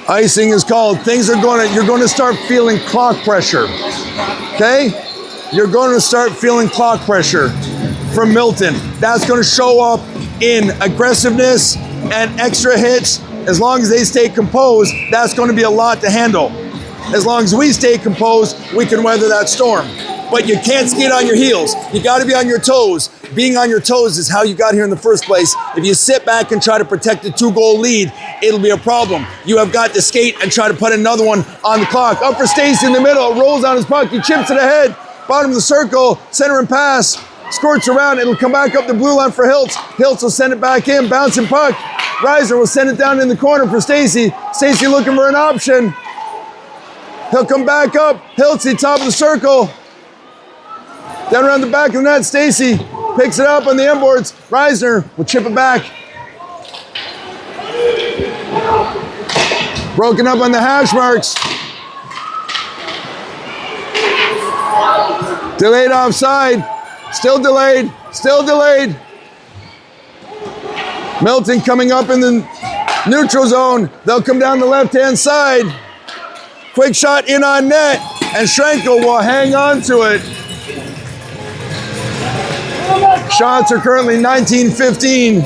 Icing is called. You're going to start feeling clock pressure. Okay? You're going to start feeling clock pressure from Milton. That's going to show up in aggressiveness and extra hits. As long as they stay composed, that's going to be a lot to handle. As long as we stay composed, we can weather that storm. But you can't skate on your heels. You got to be on your toes. Being on your toes is how you got here in the first place. If you sit back and try to protect a 2-goal lead, it'll be a problem. You have got to skate and try to put another one on the clock. Up for Stacey in the middle, rolls on his puck, he chips it ahead, bottom of the circle, center and pass, squirts around, it'll come back up the blue line for Hiltz. Hiltz will send it back in, bouncing puck. Reiser will send it down in the corner for Stacey. Stacey looking for an option. He'll come back up, Hiltz, top of the circle. Down around the back of the net, Stacey picks it up on the inboards. Reisner will chip it back. Broken up on the hash marks. Delayed offside. Still delayed. Still delayed. Milton coming up in the neutral zone. They'll come down the left-hand side. Quick shot in on net. And Schrenkel will hang on to it. Shots are currently 19-15.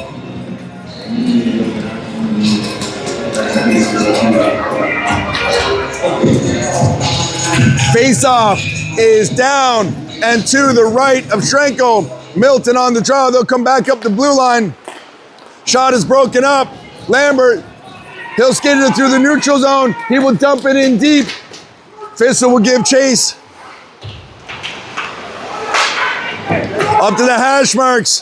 Face-off is down and to the right of Schrenkel. Milton on the draw. They'll come back up the blue line. Shot is broken up. Lambert, he'll skate it through the neutral zone. He will dump it in deep. Fissel will give chase. Up to the hash marks.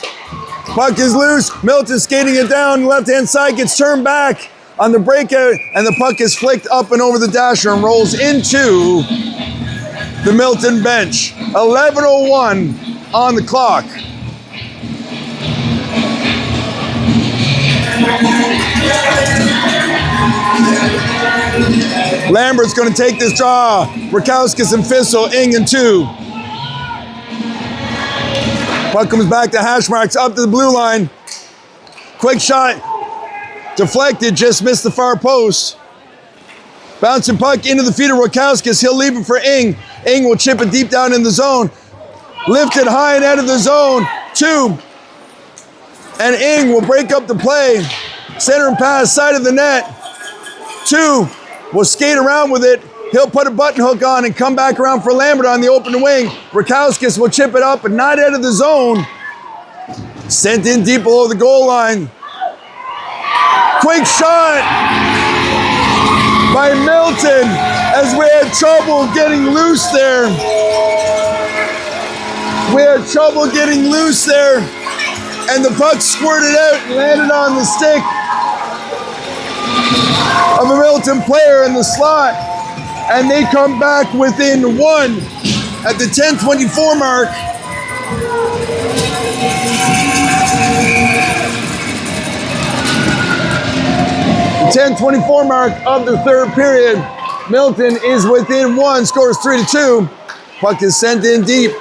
Puck is loose. Milton skating it down. Left-hand side gets turned back on the breakout, and the puck is flicked up and over the dasher and rolls into the Milton bench. 11:01 on the clock. Lambert's going to take this draw. Rakowskis and Fissel, Ing and 2. Puck comes back to hash marks, up to the blue line. Quick shot, deflected, just missed the far post. Bouncing puck into the feet of Rakowskis. He'll leave it for Ing. Ing will chip it deep down in the zone. Lifted high and out of the zone. 2. And Ing will break up the play. Center and pass, side of the net. 2 will skate around with it. He'll put a button hook on and come back around for Lambert on the open wing. Rakowskis will chip it up, but not out of the zone. Sent in deep below the goal line. Quick shot by Milton as we had trouble getting loose there. And the puck squirted out and landed on the stick of a Milton player in the slot. And they come back within 1 at the 10:24 mark. The 10:24 mark of the third period. Milton is within 1, scores 3-2. Puck is sent in deep.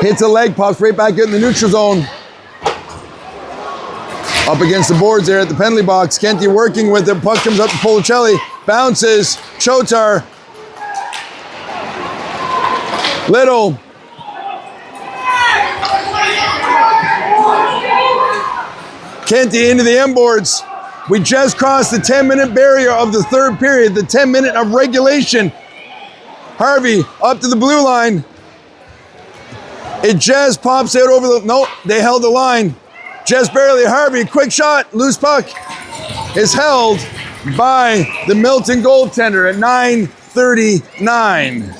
Hits a leg, pops right back in the neutral zone. Up against the boards there at the penalty box. Kenty working with it. Puck comes up to Policelli. Bounces. Chotar. Little. Kenty into the M-boards. We just crossed the 10-minute barrier of the third period, the 10-minute of regulation. Harvey up to the blue line. It just pops out over the... Nope, they held the line. Just barely. Harvey, quick shot, loose puck is held by the Milton goaltender at 9:39.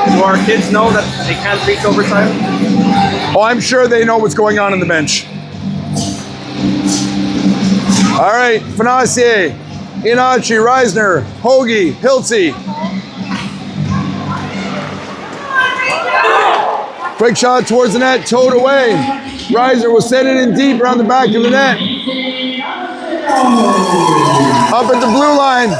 Do our kids know that they can't reach overtime? Oh, I'm sure they know what's going on the bench. All right, Fanassier, Inachi, Reisner, Hoagie, Hiltzy. Quick shot towards the net, towed away. Reisner will set it in deep around the back of the net. Up at the blue line.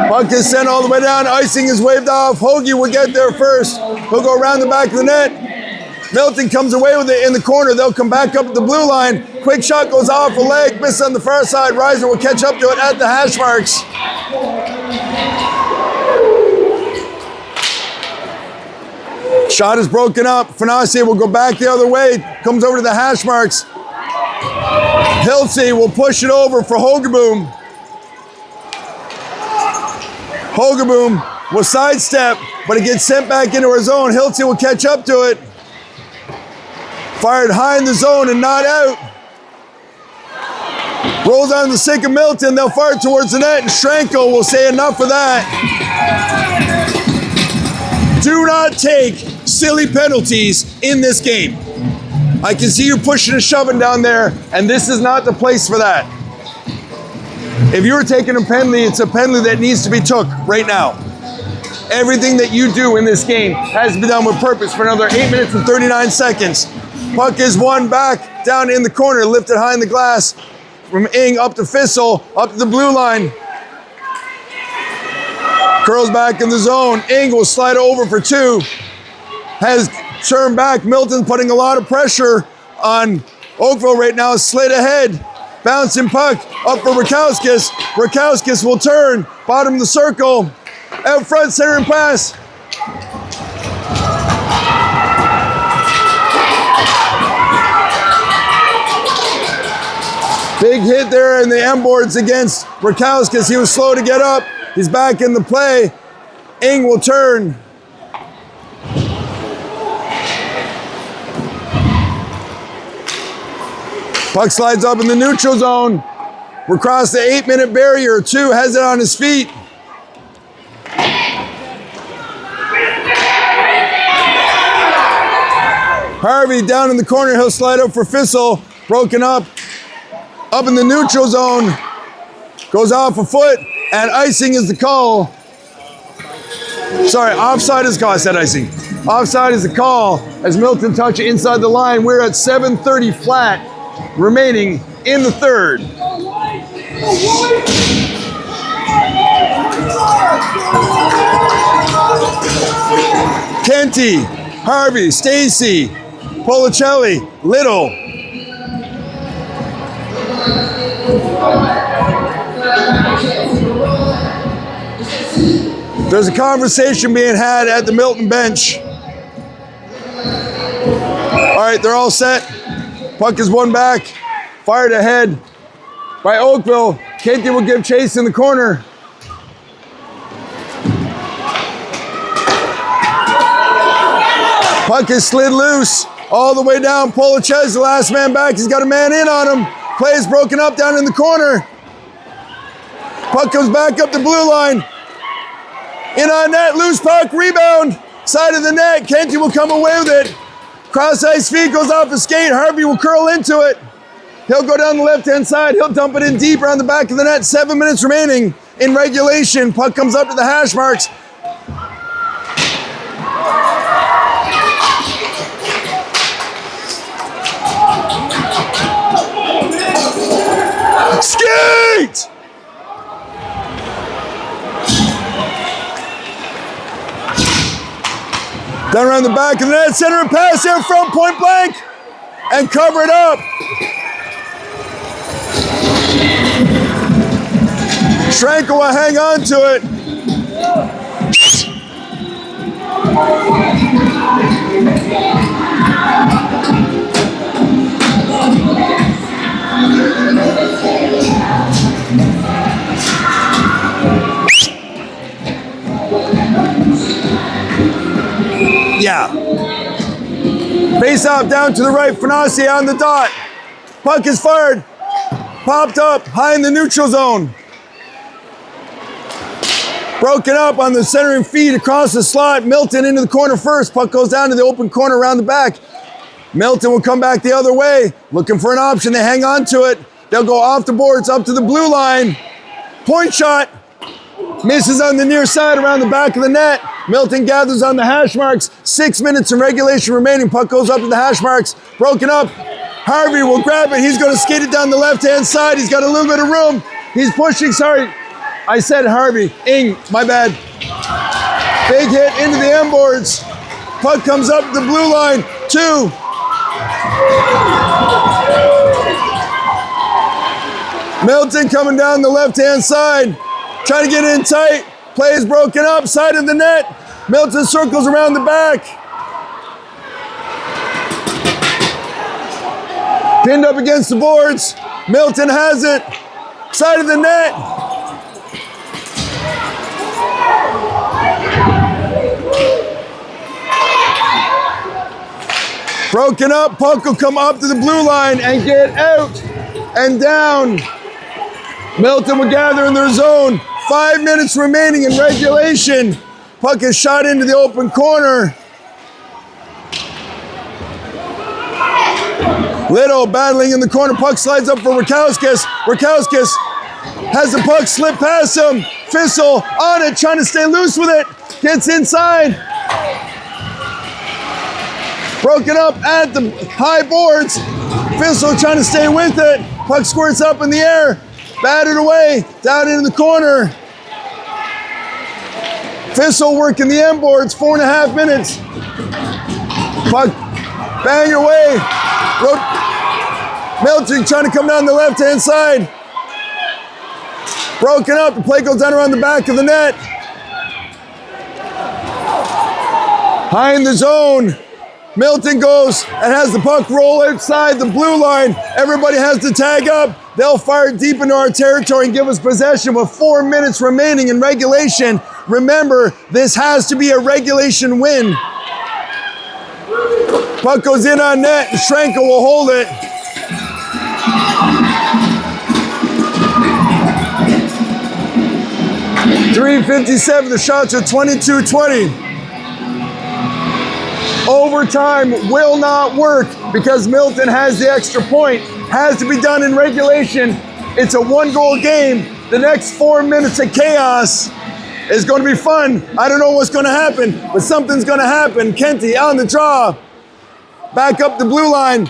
Puck is sent all the way down. Icing is waved off. Hoagie will get there first. He'll go around the back of the net. Milton comes away with it in the corner. They'll come back up at the blue line. Quick shot goes off a leg. Miss on the far side. Reisner will catch up to it at the hash marks. Shot is broken up. Fanassier will go back the other way. Comes over to the hash marks. Hiltzy will push it over for Hogeboom. Hogeboom will sidestep, but it gets sent back into her zone. Hiltzy will catch up to it. Fired high in the zone and not out. Rolls on the stick of Milton. They'll fire towards the net, and Schrankel will say enough of that. Do not take silly penalties in this game. I can see you pushing and shoving down there, and this is not the place for that. If you're taking a penalty, it's a penalty that needs to be took right now. Everything that you do in this game has to be done with purpose for another 8 minutes and 39 seconds. Puck is won back down in the corner, lifted high in the glass from Ing up to Fissel, up to the blue line. Curls back in the zone. Ing will slide over for 2. Has turned back. Milton putting a lot of pressure on Oakville right now. Slid ahead. Bouncing puck up for Rakowskis. Rakowskis will turn. Bottom of the circle. Out front, center and pass. Big hit there in the M boards against Rakowskis. He was slow to get up. He's back in the play. Ing will turn. Puck slides up in the neutral zone. We're across the 8-minute barrier. 2 has it on his feet. Harvey down in the corner. He'll slide up for Fissel. Broken up. Up in the neutral zone. Goes off a foot. And icing is the call. Sorry, offside is the call. I said icing. Offside is the call as Milton touch it inside the line. We're at 7:30 flat remaining in the third. Kenty, Harvey, Stacy, Policelli, Little. There's a conversation being had at the Milton bench. All right, they're all set. Puck is won back. Fired ahead by Oakville. Kenty will give chase in the corner. Puck is slid loose all the way down. Policelli's the last man back. He's got a man in on him. Play is broken up down in the corner. Puck comes back up the blue line. In on net, loose puck, rebound. Side of the net, Kenty will come away with it. Cross ice feed goes off the skate. Harvey will curl into it. He'll go down the left-hand side. He'll dump it in deep around the back of the net. 7 minutes remaining in regulation. Puck comes up to the hash marks. Skate! Down around the back of the net, center and pass there from point blank, and cover it up. Schrankel will hang on to it. Yeah. Face off down to the right, Fanasi on the dot. Puck is fired. Popped up high in the neutral zone. Broken up on the centering feed across the slot. Milton into the corner first. Puck goes down to the open corner around the back. Milton will come back the other way. Looking for an option. They hang on to it. They'll go off the boards up to the blue line. Point shot. Misses on the near side around the back of the net. Milton gathers on the hash marks. 6 minutes in regulation remaining. Puck goes up to the hash marks. Broken up. Harvey will grab it. He's going to skate it down the left-hand side. He's got a little bit of room. He's pushing. Sorry, I said Harvey. Ing, my bad. Big hit into the M boards. Puck comes up the blue line. 2. Milton coming down the left-hand side. Trying to get in tight. Play is broken up. Side of the net. Milton circles around the back. Pinned up against the boards. Milton has it. Side of the net. Broken up. Puck will come up to the blue line and get out and down. Milton will gather in their zone. 5 minutes remaining in regulation. Puck is shot into the open corner. Little battling in the corner. Puck slides up for Rakowskis. Rakowskis has the puck slip past him. Fissel on it, trying to stay loose with it. Gets inside. Broken up at the high boards. Fissel trying to stay with it. Puck squirts up in the air. Batted away, down into the corner. Fissel working the M boards, 4.5 minutes. Puck bang away. Milton trying to come down the left-hand side. Broken up, the play goes down around the back of the net. High in the zone. Milton goes and has the puck roll outside the blue line. Everybody has to tag up. They'll fire deep into our territory and give us possession with 4 minutes remaining in regulation. Remember, this has to be a regulation win. Puck goes in on net, and Schrenkel will hold it. .357, the shots are 22-20. Overtime will not work because Milton has the extra point. Has to be done in regulation. It's a 1-goal game. The next 4 minutes of chaos is going to be fun. I don't know what's going to happen, but something's going to happen. Kenty on the draw. Back up the blue line.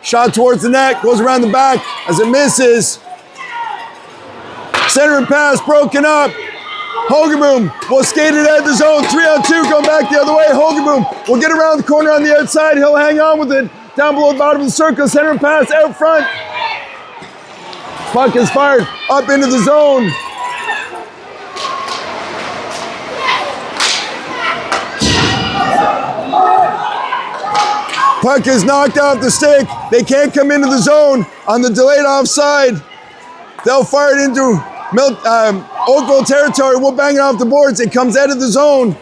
Shot towards the net. Goes around the back as it misses. Center pass broken up. Hogaboom will skate it at the zone. 3-on-2 going back the other way. Hogaboom will get around the corner on the outside. He'll hang on with it. Down below the bottom of the circle. Center pass out front. Puck is fired up into the zone. Puck is knocked off the stick. They can't come into the zone on the delayed offside. They'll fire it into Oakville territory. We'll bang it off the boards. It comes out of the zone.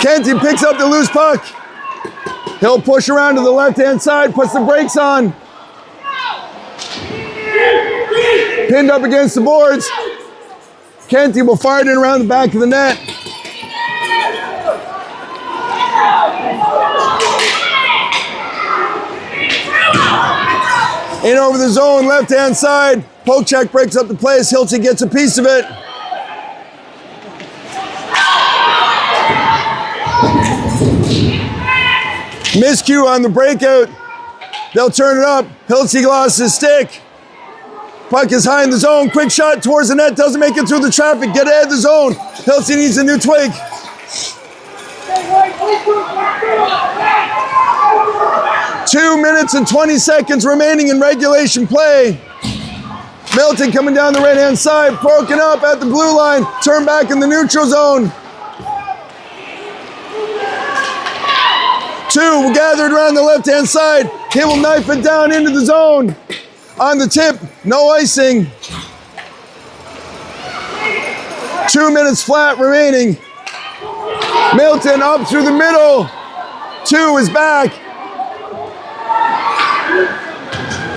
Kenty picks up the loose puck. He'll push around to the left-hand side, puts the brakes on. Pinned up against the boards. Kenty will fire it in around the back of the net. In over the zone, left-hand side. Poke check breaks up the place. Hilton gets a piece of it. Miscue on the breakout. They'll turn it up. Hilton lost his stick. Puck is high in the zone. Quick shot towards the net. Doesn't make it through the traffic. Get ahead of the zone. Hilton needs a new twig. Two minutes and 20 seconds remaining in regulation play. Milton coming down the right-hand side, broken up at the blue line, turn back in the neutral zone. Two gathered around the left-hand side. He will knife it down into the zone. On the tip, no icing. 2 minutes flat remaining. Milton up through the middle. Two is back.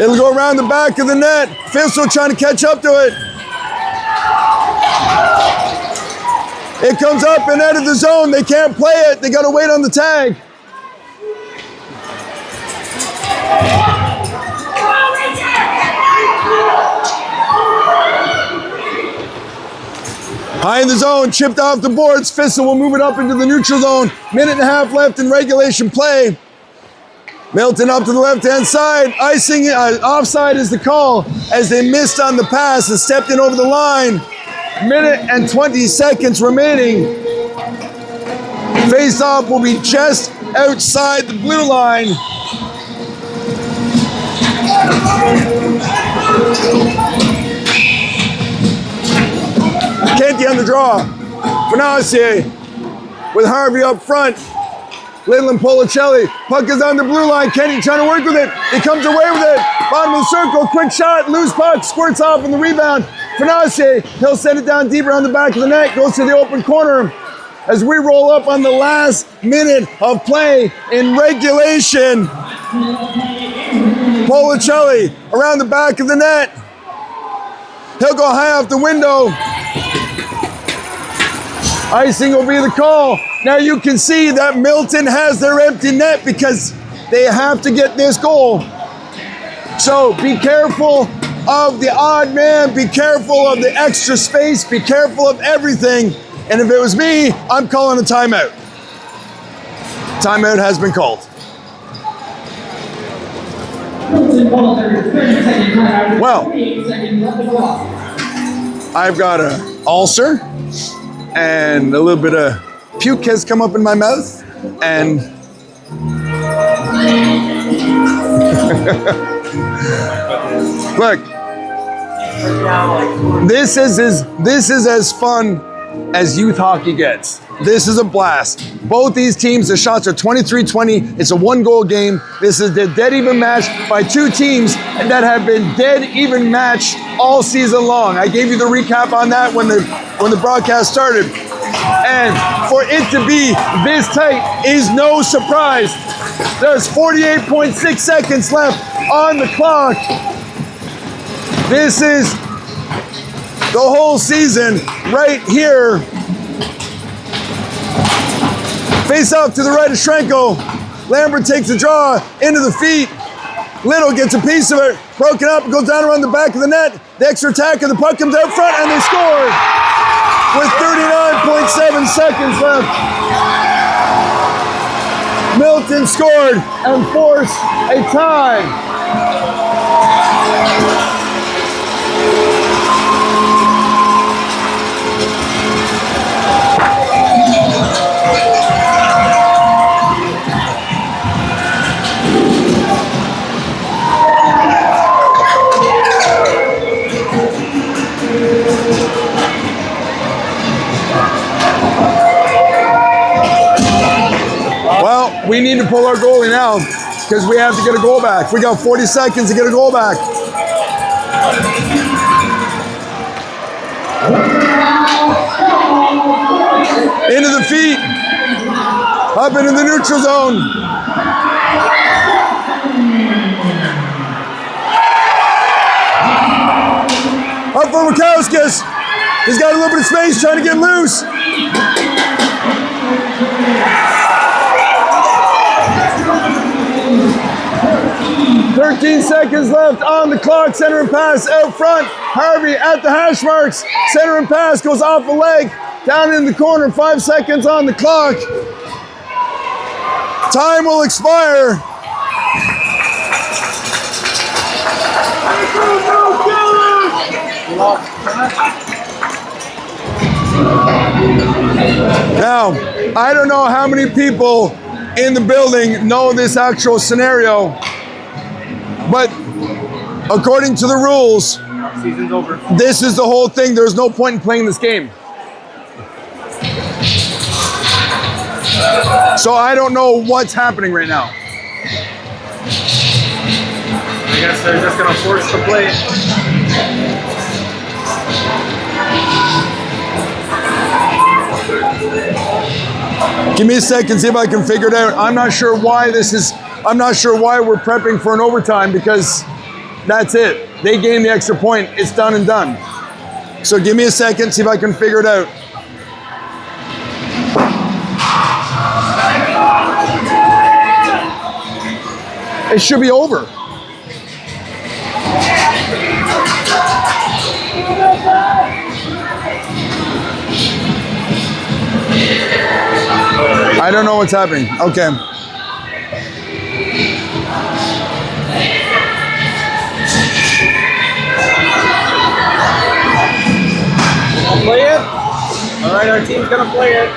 It'll go around the back of the net. Fischel trying to catch up to it. It comes up and out of the zone. They can't play it. They got to wait on the tag. High in the zone, chipped off the boards. Fischel will move it up into the neutral zone. Minute and a half left in regulation play. Milton up to the left-hand side. Icing, offside is the call as they missed on the pass and stepped in over the line. Minute and 20 seconds remaining. Face-off will be just outside the blue line. Kenty on the draw. Fanasier with Harvey up front. Little and Policelli. Puck is on the blue line. Kenty trying to work with it. He comes away with it. Bottom of the circle. Quick shot. Loose puck. Squirts off in the rebound. Fanasier. He'll send it down deeper on the back of the net. Goes to the open corner. As we roll up on the last minute of play in regulation. Policelli around the back of the net. He'll go high off the window. Icing will be the call. Now you can see that Milton has their empty net because they have to get this goal. So be careful of the odd man, be careful of the extra space, be careful of everything. And if it was me, I'm calling a timeout. Timeout has been called. Well, I've got an ulcer and a little bit of puke has come up in my mouth, and look, this is as fun as youth hockey gets. This is a blast. Both these teams, the shots are 23-20. It's a 1-goal game. This is the dead even match by two teams that have been dead even matched all season long. I gave you the recap on that when the broadcast started. And for it to be this tight is no surprise. There's 48.6 seconds left on the clock. This is the whole season right here. Face off to the right of Schrenko. Lambert takes the draw into the feet. Little gets a piece of it. Broken up, goes down around the back of the net. The extra attack and the puck comes out front and they score with 39.7 seconds left. Milton scored and forced a tie. Well, we need to pull our goalie now because we have to get a goal back. We got 40 seconds to get a goal back. Into the feet. Up into the neutral zone. Up for Rakowskis. He's got a little bit of space trying to get loose. Seconds left on the clock. Center and pass out front. Harvey at the hash marks. Center and pass goes off the leg. Down in the corner. 5 seconds on the clock. Time will expire. Now, I don't know how many people in the building know this actual scenario, but according to the rules, Season's over. this is the whole thing. There's no point in playing this game. So I don't know what's happening right now. I guess they're just going to force the play. Give me a second, see if I can figure it out. I'm not sure why we're prepping for an overtime because that's it. They gain the extra point. It's done and done. So give me a second, see if I can figure it out. It should be over. I don't know what's happening. Okay. Play it. All right, our team's gonna play it.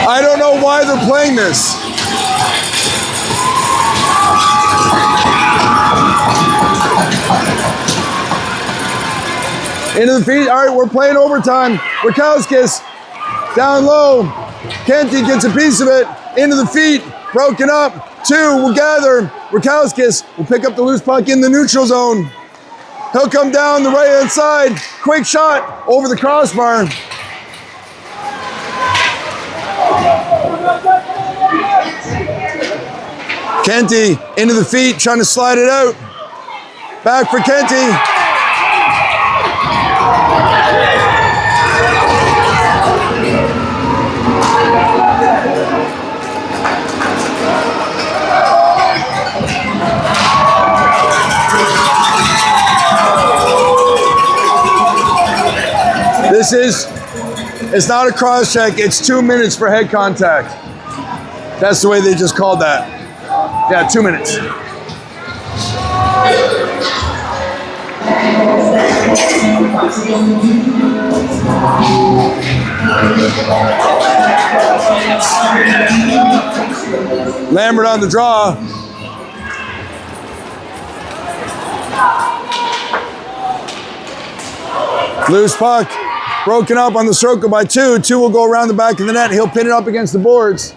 I don't know why they're playing this. Into the feet. All right, we're playing overtime. Rakowskis down low. Kenty gets a piece of it. Into the feet. Broken up. 2 will gather. Rakowskis will pick up the loose puck in the neutral zone. He'll come down the right-hand side. Quick shot over the crossbar. Kenty into the feet, trying to slide it out. Back for Kenty. It's not a cross check, it's 2 minutes for head contact. That's the way they just called that. Yeah, 2 minutes. Lambert on the draw. Loose puck. Broken up on the circle by 2. 2 will go around the back of the net. He'll pin it up against the boards.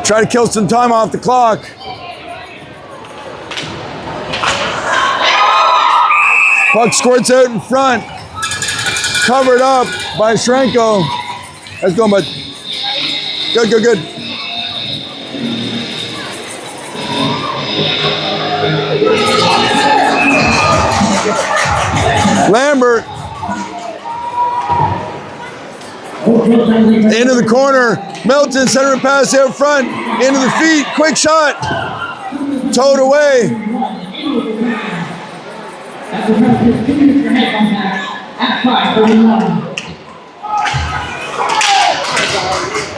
Try to kill some time off the clock. Puck squirts out in front. Covered up by Shrenko. That's going, bud. Good, good, good. Lambert. Into the corner. Milton, center and pass out front. Into the feet. Quick shot. Towed away.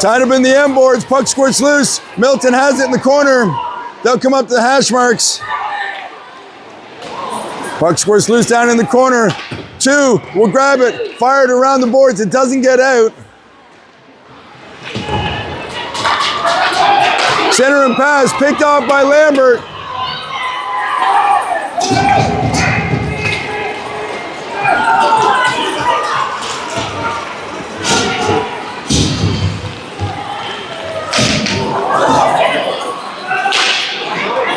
Tied up in the end boards. Puck squirts loose. Milton has it in the corner. They'll come up to the hash marks. Puck squirts loose down in the corner. 2 will grab it. Fired around the boards. It doesn't get out. Center and pass. Picked off by Lambert.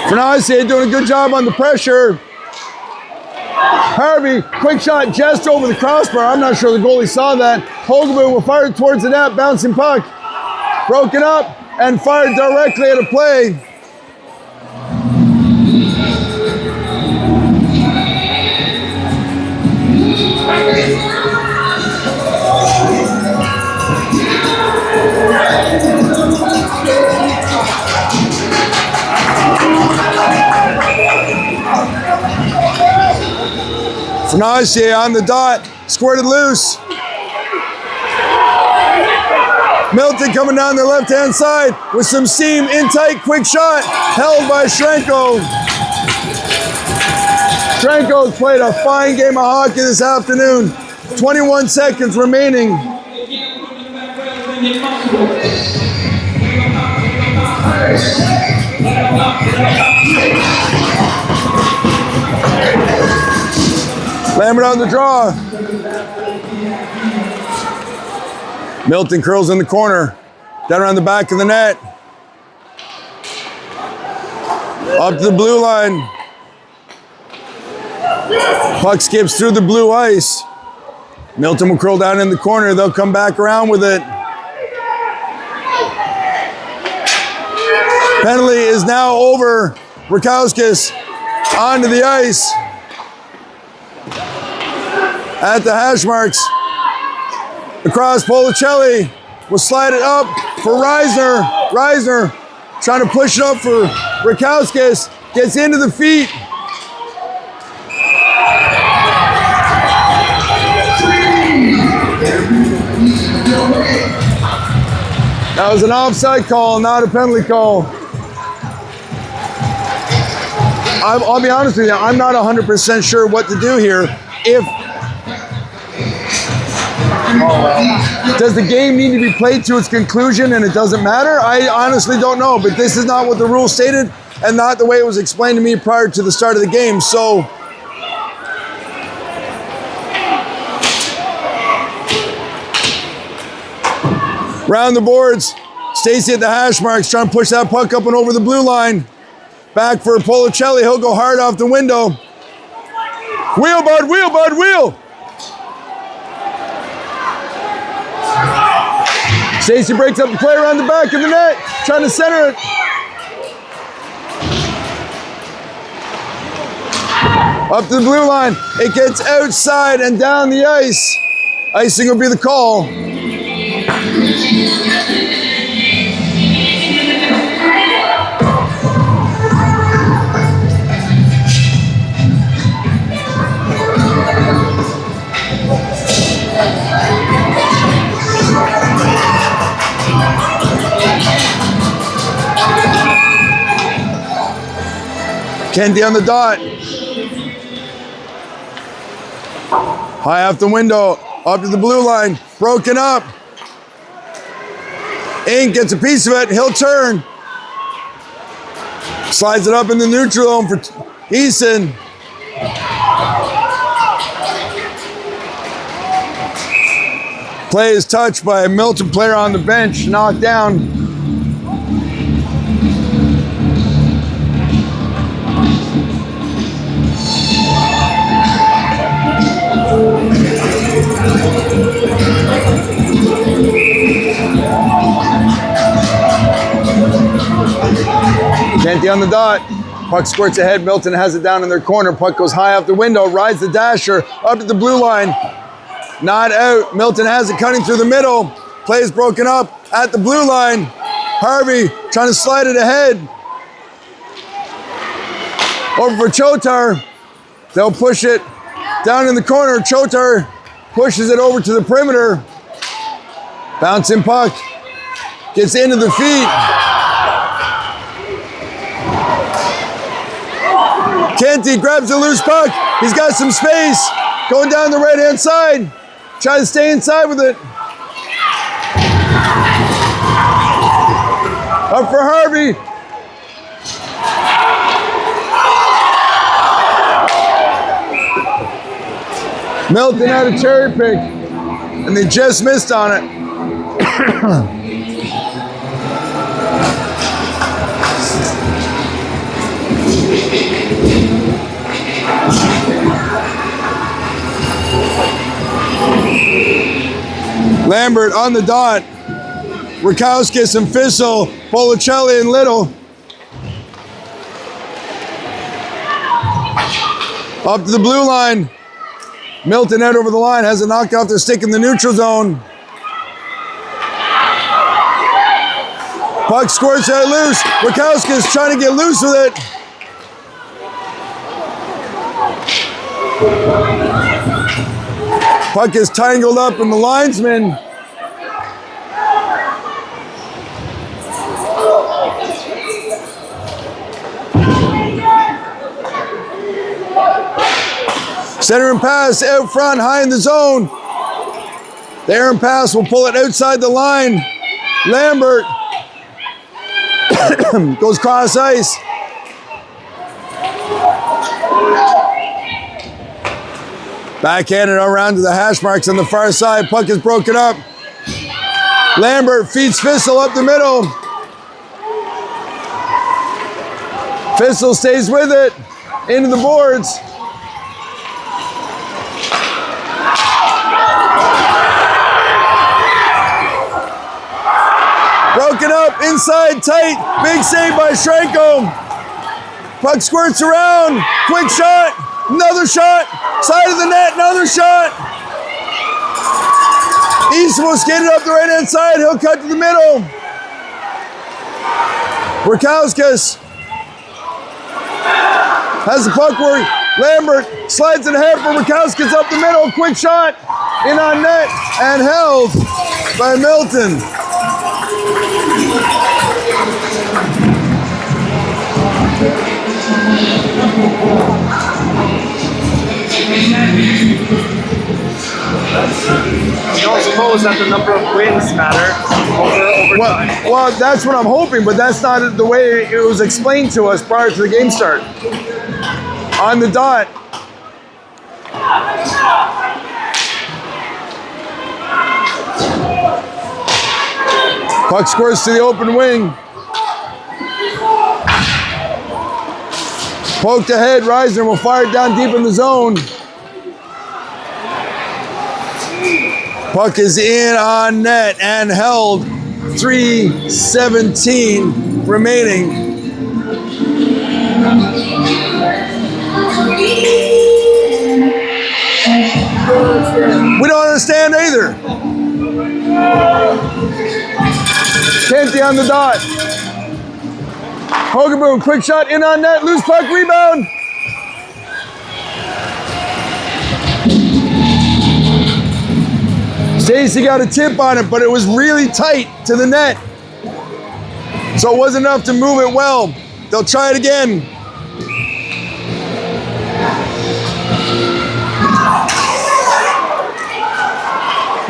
Fenacier doing a good job on the pressure. Harvey, quick shot just over the crossbar. I'm not sure the goalie saw that. Hogaboom will fire towards the net, bouncing puck. Broken up and fired directly at a play. Fenacier on the dot, squirted loose. Milton coming down the left-hand side with some seam, in tight, quick shot, held by Shrenko. Shrenko's played a fine game of hockey this afternoon. 21 seconds remaining. Lambert on the draw. Milton curls in the corner. Down around the back of the net. Up to the blue line. Puck skips through the blue ice. Milton will curl down in the corner. They'll come back around with it. Penalty is now over. Rakowskis onto the ice. At the hash marks. Across Policelli will slide it up for Reisner. Reisner trying to push it up for Rakowskis. Gets into the feet. That was an offside call, not a penalty call. I'll be honest with you, I'm not 100% sure what to do here. Does the game need to be played to its conclusion and it doesn't matter? I honestly don't know, but this is not what the rule stated and not the way it was explained to me prior to the start of the game. So, round the boards, Stacy at the hash marks, trying to push that puck up and over the blue line. Back for Policelli, he'll go hard off the window. Wheel, bud, wheel, bud, wheel! Stacy breaks up the play around the back of the net, trying to center it. Up to the blue line, it gets outside and down the ice. Icing will be the call. Kennedy on the dot. High off the window, up to the blue line, broken up. Ink gets a piece of it, he'll turn. Slides it up in the neutral zone for Eason. Play is touched by a Milton player on the bench, knocked down. Canty on the dot. Puck squirts ahead. Milton has it down in their corner. Puck goes high off the window, rides the dasher up to the blue line. Not out. Milton has it cutting through the middle. Play is broken up at the blue line. Harvey trying to slide it ahead. Over for Chotar. They'll push it down in the corner. Chotar pushes it over to the perimeter. Bouncing puck. Gets into the feet. Canty grabs the loose puck. He's got some space. Going down the right-hand side. Try to stay inside with it. Up for Harvey. Milton had a cherry pick, and they just missed on it. Lambert on the dot. Rakowskis and Fissel, Policelli and Little. Up to the blue line. Milton out over the line, has it knocked off their stick in the neutral zone. Puck squirts out loose. Rakowskis trying to get loose with it. Puck is tangled up in the linesman. Center and pass out front, high in the zone. The air and pass will pull it outside the line. Lambert goes cross ice. Backhanded around to the hash marks on the far side. Puck is broken up. Lambert feeds Fissel up the middle. Fissel stays with it. Into the boards. Broken up, inside, tight. Big save by Schrenko. Puck squirts around. Quick shot. Another shot. Side of the net, another shot. East will skate it up the right-hand side. He'll cut to the middle. Rakowskis has the puck where Lambert slides it ahead for Rakowskis up the middle. Quick shot. In on net and held by Milton. You don't suppose that the number of wins matter over time? Well, that's what I'm hoping, but that's not the way it was explained to us prior to the game start. On the dot. Puck squirts to the open wing. Poked ahead, Reisner will fire it down deep in the zone. Puck is in on net and held. 3:17 remaining. We don't understand either. Canty on the dot. Hogaboom, quick shot, in on net, loose puck, rebound. Stacey got a tip on it, but it was really tight to the net. So it wasn't enough to move it well. They'll try it again.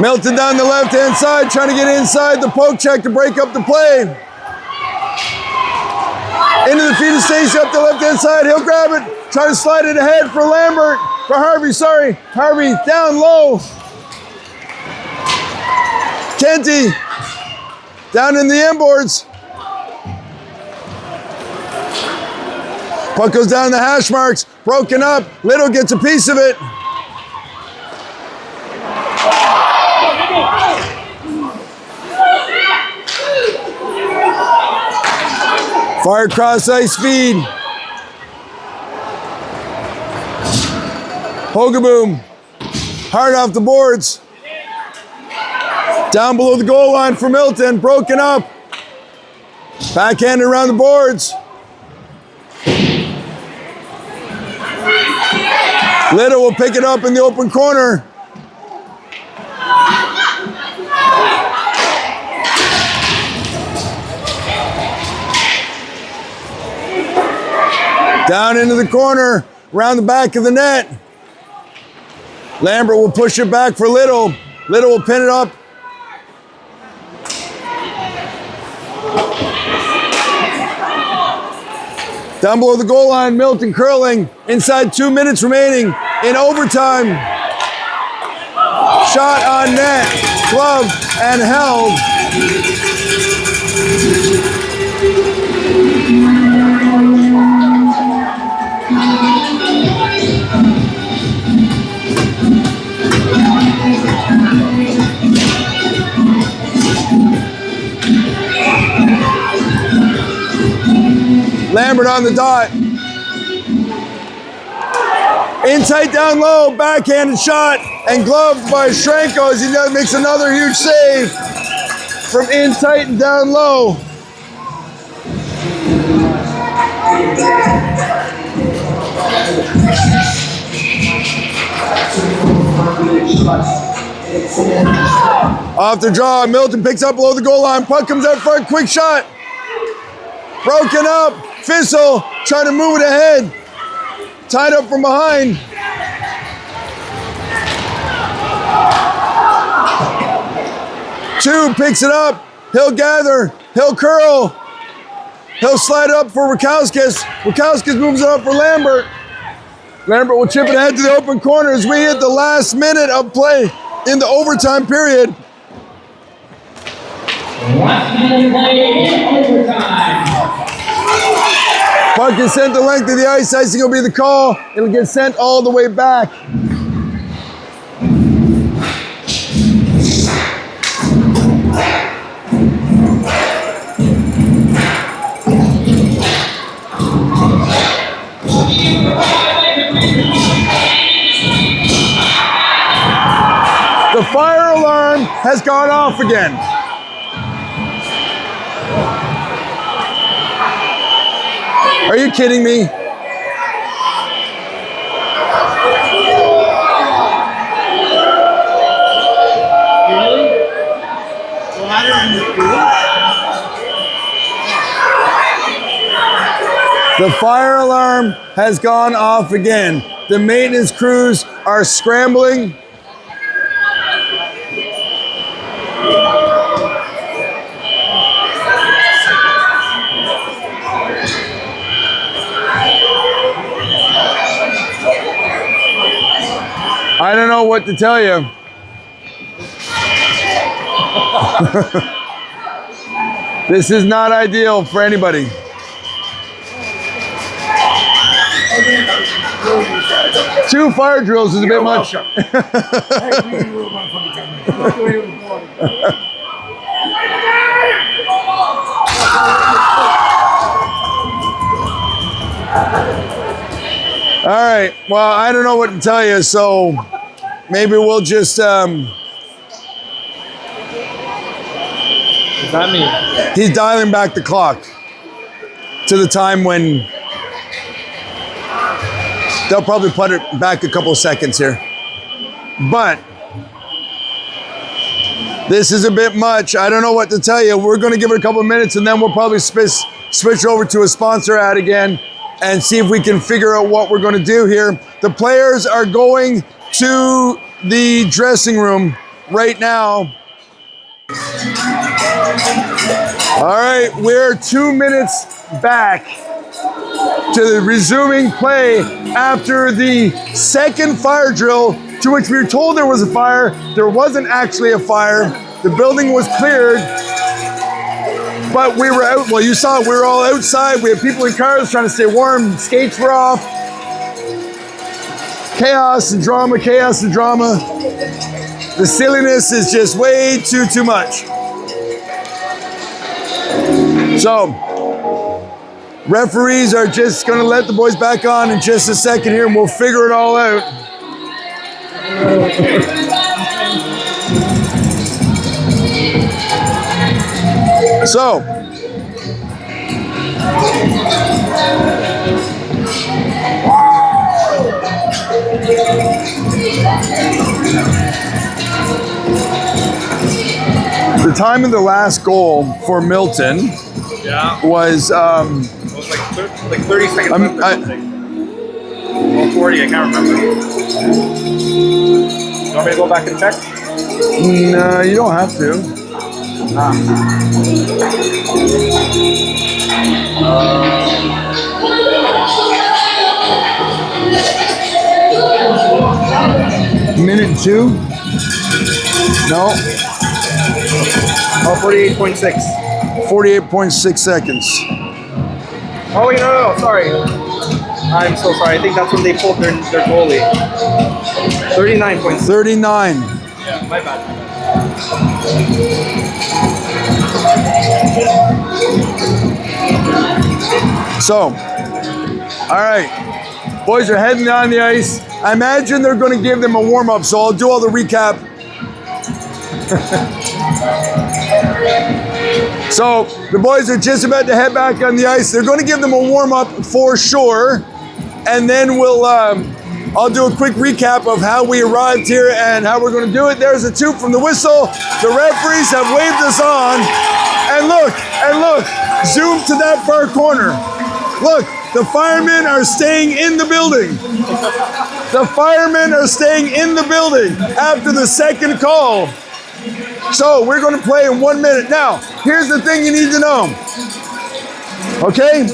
Milton down the left-hand side, trying to get inside the poke check to break up the play. Into the feet to Stacy up the left-hand side. He'll grab it. Try to slide it ahead for Lambert. For Harvey, sorry. Harvey down low. Kenty down in the inboards. Puck goes down the hash marks. Broken up. Little gets a piece of it. Fire cross ice feed. Hogaboom. Hard off the boards. Down below the goal line for Milton. Broken up. Backhanded around the boards. Little will pick it up in the open corner. Down into the corner, around the back of the net. Lambert will push it back for Little. Little will pin it up. Down below the goal line, Milton curling. Inside 2 minutes remaining in overtime. Shot on net, glove and held. Lambert on the dot. In tight down low, backhanded shot, and gloved by Shrenko as he makes another huge save from in tight and down low. Off the draw, Milton picks up below the goal line. Puck comes out front, quick shot. Broken up, Fissel trying to move it ahead. Tied up from behind. Two picks it up. He'll gather. He'll curl. He'll slide up for Rukowskis. Rukowskis moves it up for Lambert. Lambert will chip it ahead to the open corner as we hit the last minute of play in the overtime period. Last minute of play in overtime. Puck is sent the length of the ice. Icing will be the call. It'll get sent all the way back. The fire alarm has gone off again. Are you kidding me? The fire alarm has gone off again. The maintenance crews are scrambling. I don't know what to tell you. This is not ideal for anybody. Two fire drills is a bit much. All right, well, I don't know what to tell you, so maybe we'll just, What's that mean? he's dialing back the clock to the time when they'll probably put it back a couple of seconds here. But this is a bit much. I don't know what to tell you. We're going to give it a couple of minutes, and then we'll probably switch over to a sponsor ad again and see if we can figure out what we're going to do here. The players are going to the dressing room right now. All right, we're 2 minutes back to resuming play after the second fire drill, to which we were told there was a fire. There wasn't actually a fire. The building was cleared, but we were out. Well, you saw it. We were all outside. We had people in cars trying to stay warm. Skates were off. Chaos and drama, chaos and drama. The silliness is just way too much. So, referees are just going to let the boys back on in just a second here, and we'll figure it all out. So, the time of the last goal for Milton was It was like 30 seconds left. Or 40, I can't remember. You want me to go back and check? no, you don't have to. Minute 2? No. Oh, 48.6. 48.6 seconds. Oh, wait, no, sorry. I'm so sorry. I think that's when they pulled their goalie. 39.6. 39. Yeah, my bad. So, all right. Boys are heading on the ice. I imagine they're going to give them a warm-up, so I'll do all the recap. So, the boys are just about to head back on the ice. They're going to give them a warm-up for sure. And then I'll do a quick recap of how we arrived here and how we're going to do it. There's a toot from the whistle. The referees have waved us on. And look, zoom to that far corner. Look, the firemen are staying in the building. The firemen are staying in the building after the second call. So we're going to play in 1 minute. Now, here's the thing you need to know. Okay?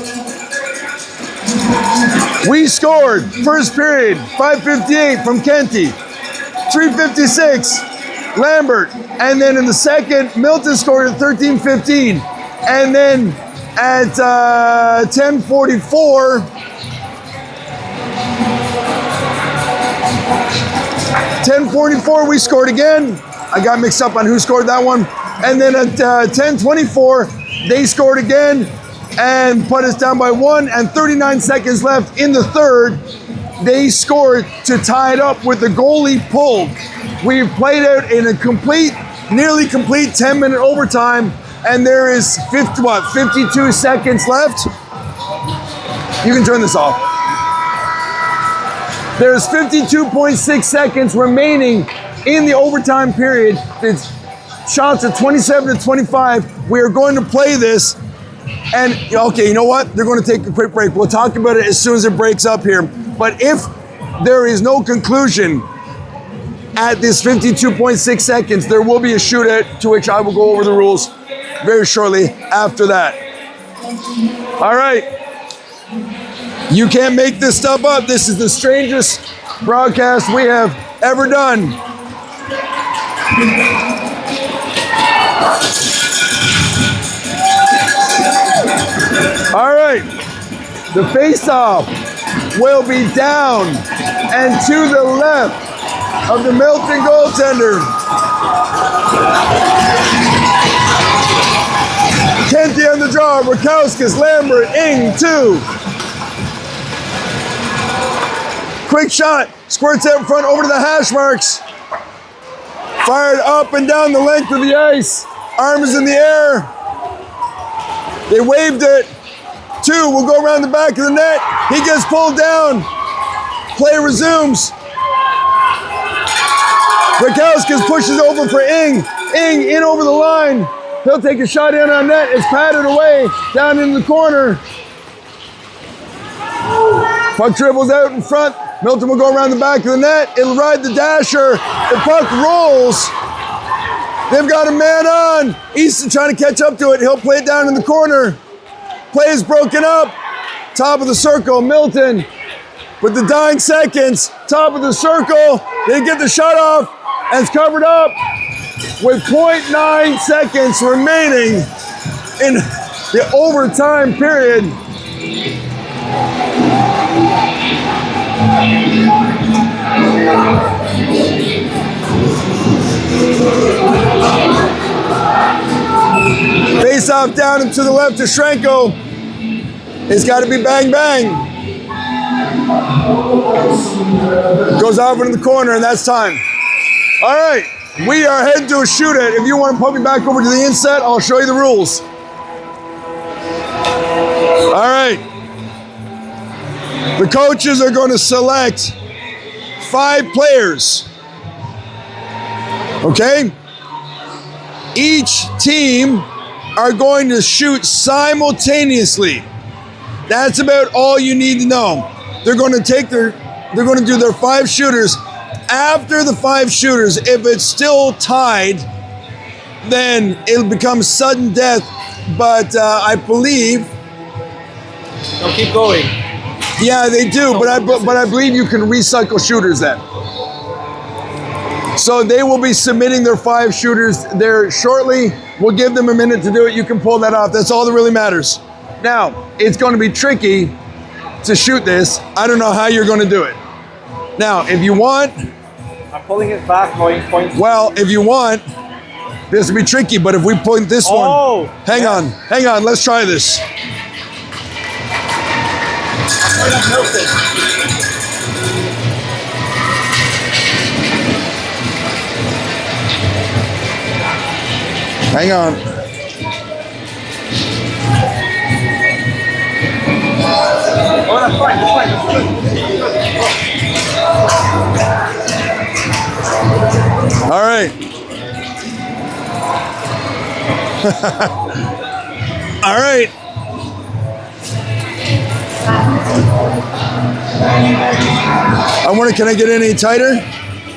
We scored first period, 5:58 from Kenty, 3:56 Lambert, and then in the second, Milton scored at 13:15, and then at 10:44 we scored again. I got mixed up on who scored that one, and then at 10:24 they scored again and put us down by 1, and 39 seconds left in the third, they scored to tie it up with the goalie pulled. We've played out in a nearly complete 10-minute overtime, and there is 52 seconds left. You can turn this off. There's 52.6 seconds remaining in the overtime period. It's shots at 27-25. We are going to play this. And, okay, you know what? They're going to take a quick break. We'll talk about it as soon as it breaks up here. But if there is no conclusion at this 52.6 seconds, there will be a shootout, to which I will go over the rules very shortly after that. All right. You can't make this stuff up. This is the strangest broadcast we have ever done. All right, the face-off will be down and to the left of the Milton goaltender. Kenty on the draw, Rakowskis, Lambert, Ing, 2. Quick shot, squirts out in front over to the hash marks. Fired up and down the length of the ice. Arms in the air. They waved it. 2 will go around the back of the net. He gets pulled down. Play resumes. Rakowskis pushes over for Ing. Ing in over the line. He'll take a shot in on net. It's patted away down in the corner. Puck dribbles out in front. Milton will go around the back of the net. It'll ride the dasher. The puck rolls. They've got a man on. Easton trying to catch up to it. He'll play it down in the corner. Play is broken up. top of the circle, Milton. With the dying seconds, top of the circle, they get the shot off, and it's covered up with 0.9 seconds remaining in the overtime period. Face off down and to the left to Shrenko. It's got to be bang bang. Goes off into the corner, and that's time. All right, we are heading to a shoot it. If you want to put me back over to the inset, I'll show you the rules. All right. The coaches are going to select 5 players. Okay? Each team are going to shoot simultaneously. That's about all you need to know. They're going to do their 5 shooters. After the 5 shooters, if it's still tied, then it'll become sudden death. But I believe They'll keep going. yeah, they do, but I believe you can recycle shooters then. So they will be submitting their 5 shooters there shortly. We'll give them a minute to do it. You can pull that off. That's all that really matters. Now, it's going to be tricky to shoot this. I don't know how you're going to do it. Now, if you want, I'm pulling it back, going point. well, if you want, this will be tricky, but if we point this one, hang on, let's try this. Point at Milton. Hang on. Oh, that's fine. All right. All right. Can I get any tighter?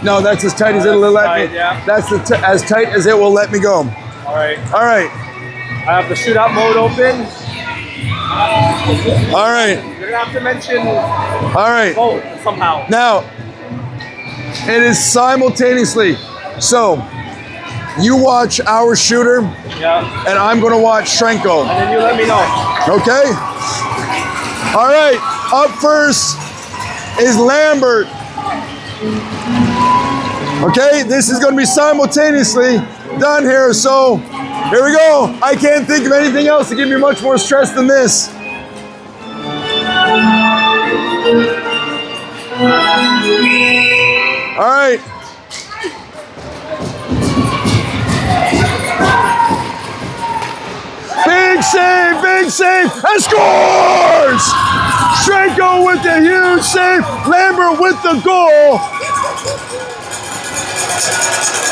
No, that's as tight as it'll let me. Yeah. That's as tight as it will let me go. All right. All right. I have the shootout mode open. All right. You're gonna have to mention All right. both somehow. Now, it is simultaneously. So, you watch our shooter, Yeah. and I'm going to watch Shrenko. And then you let me know. Okay? All right. Up first is Lambert. Okay? This is going to be simultaneously done here. So, here we go. I can't think of anything else to give me much more stress than this. All right. Big save, and scores! Shrenko with the huge save, Lambert with the goal.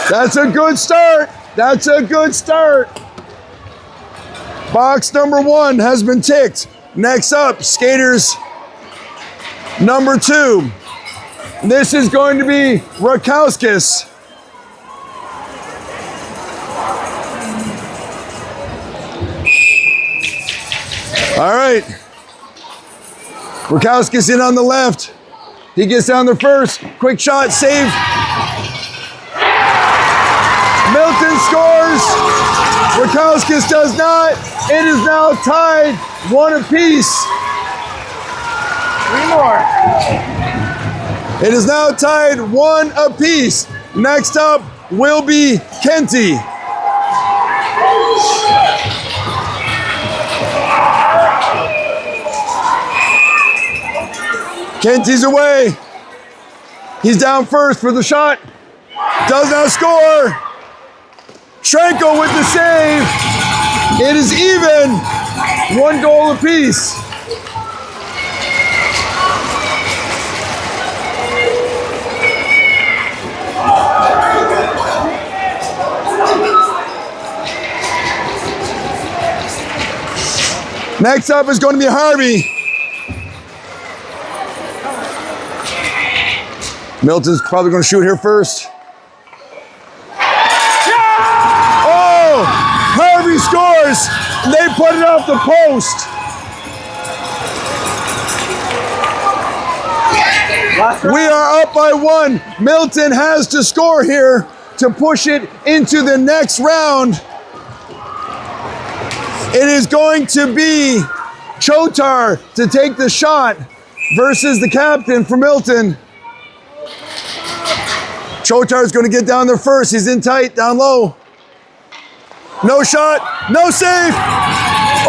That's a good start. That's a good start. Box number 1 has been ticked. Next up, skaters number 2. This is going to be Rakowskis. All right. Rakowskis in on the left. He gets down there first. Quick shot, save. Milton scores. Rakowskis does not. It is now tied 1 apiece. 3 more. It is now tied 1 apiece. Next up will be Kenty. Kenty's away. He's down first for the shot. Does not score. Shrenko with the save. It is even. 1 goal apiece. Next up is going to be Harvey. Milton's probably going to shoot here first. Oh! Harvey scores! They put it off the post. Last round. We are up by 1. Milton has to score here to push it into the next round. It is going to be Chotar to take the shot versus the captain for Milton. Chotar is going to get down there first. He's in tight, down low. No shot, no save.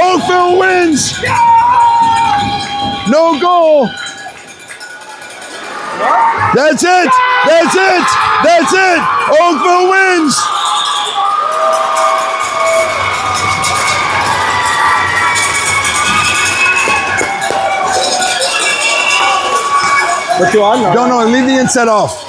Oakville wins. No goal. That's it. That's it. That's it. Oakville wins. What you on? No, leave the inset off.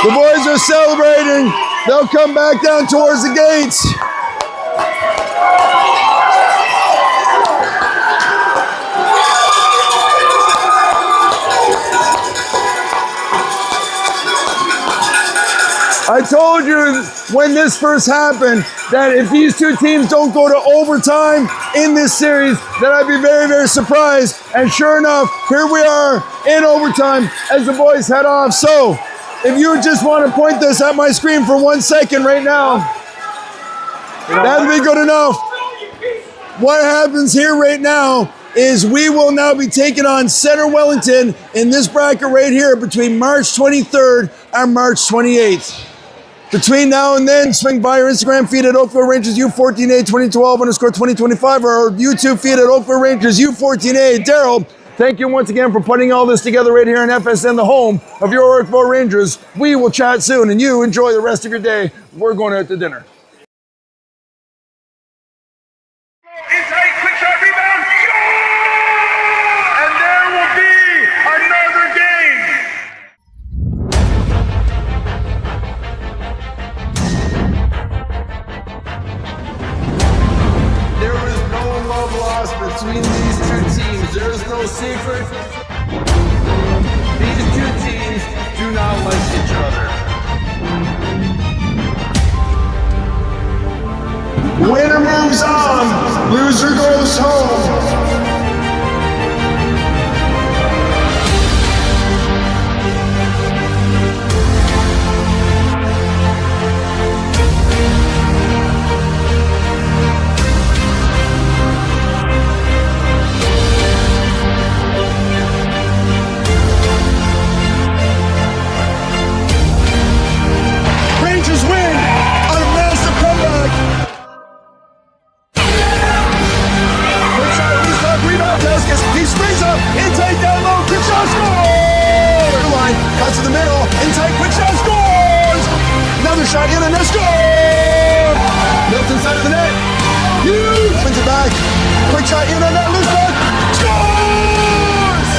The boys are celebrating. They'll come back down towards the gates. I told you when this first happened that if these two teams don't go to overtime in this series, that I'd be very, very surprised. And sure enough, here we are in overtime as the boys head off. So, if you just want to point this at my screen for 1 second right now, that'd be good enough. What happens here right now is we will now be taking on Center Wellington in this bracket right here between March 23rd and March 28th. Between now and then, swing by our Instagram feed at Oakville Rangers U14A 2012_2025 or our YouTube feed at Oakville Rangers U14A. Daryl, thank you once again for putting all this together right here in FSN, the home of your Oakville Rangers. We will chat soon, and you enjoy the rest of your day. We're going out to dinner. Inside, quick shot, rebound, score! And there will be another game. There is no love lost between these two teams. There is no secret. These two teams do not like each other. Winner moves on, loser goes home. Rangers win on a massive comeback. Quick shot, loose puck, rebound, Teskis. He springs up, intake down low, quick shot, scores! Line, cuts to the middle, intake, quick shot, scores! Another shot in and a score! Milton side of the net. Huge! Wins it back. Quick shot in and that loose puck, scores!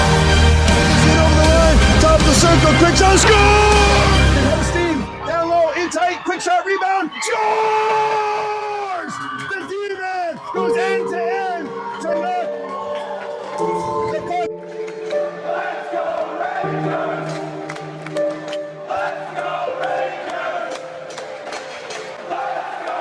In over the line, top of the circle, quick shot, scores! Head of steam, down low, in tight, quick shot, rebound, scores! The D-man goes end to end to knock the puck. Let's go Rangers! Let's go Rangers! Let's go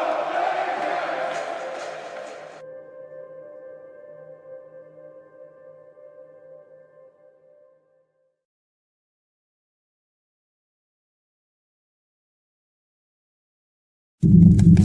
Rangers!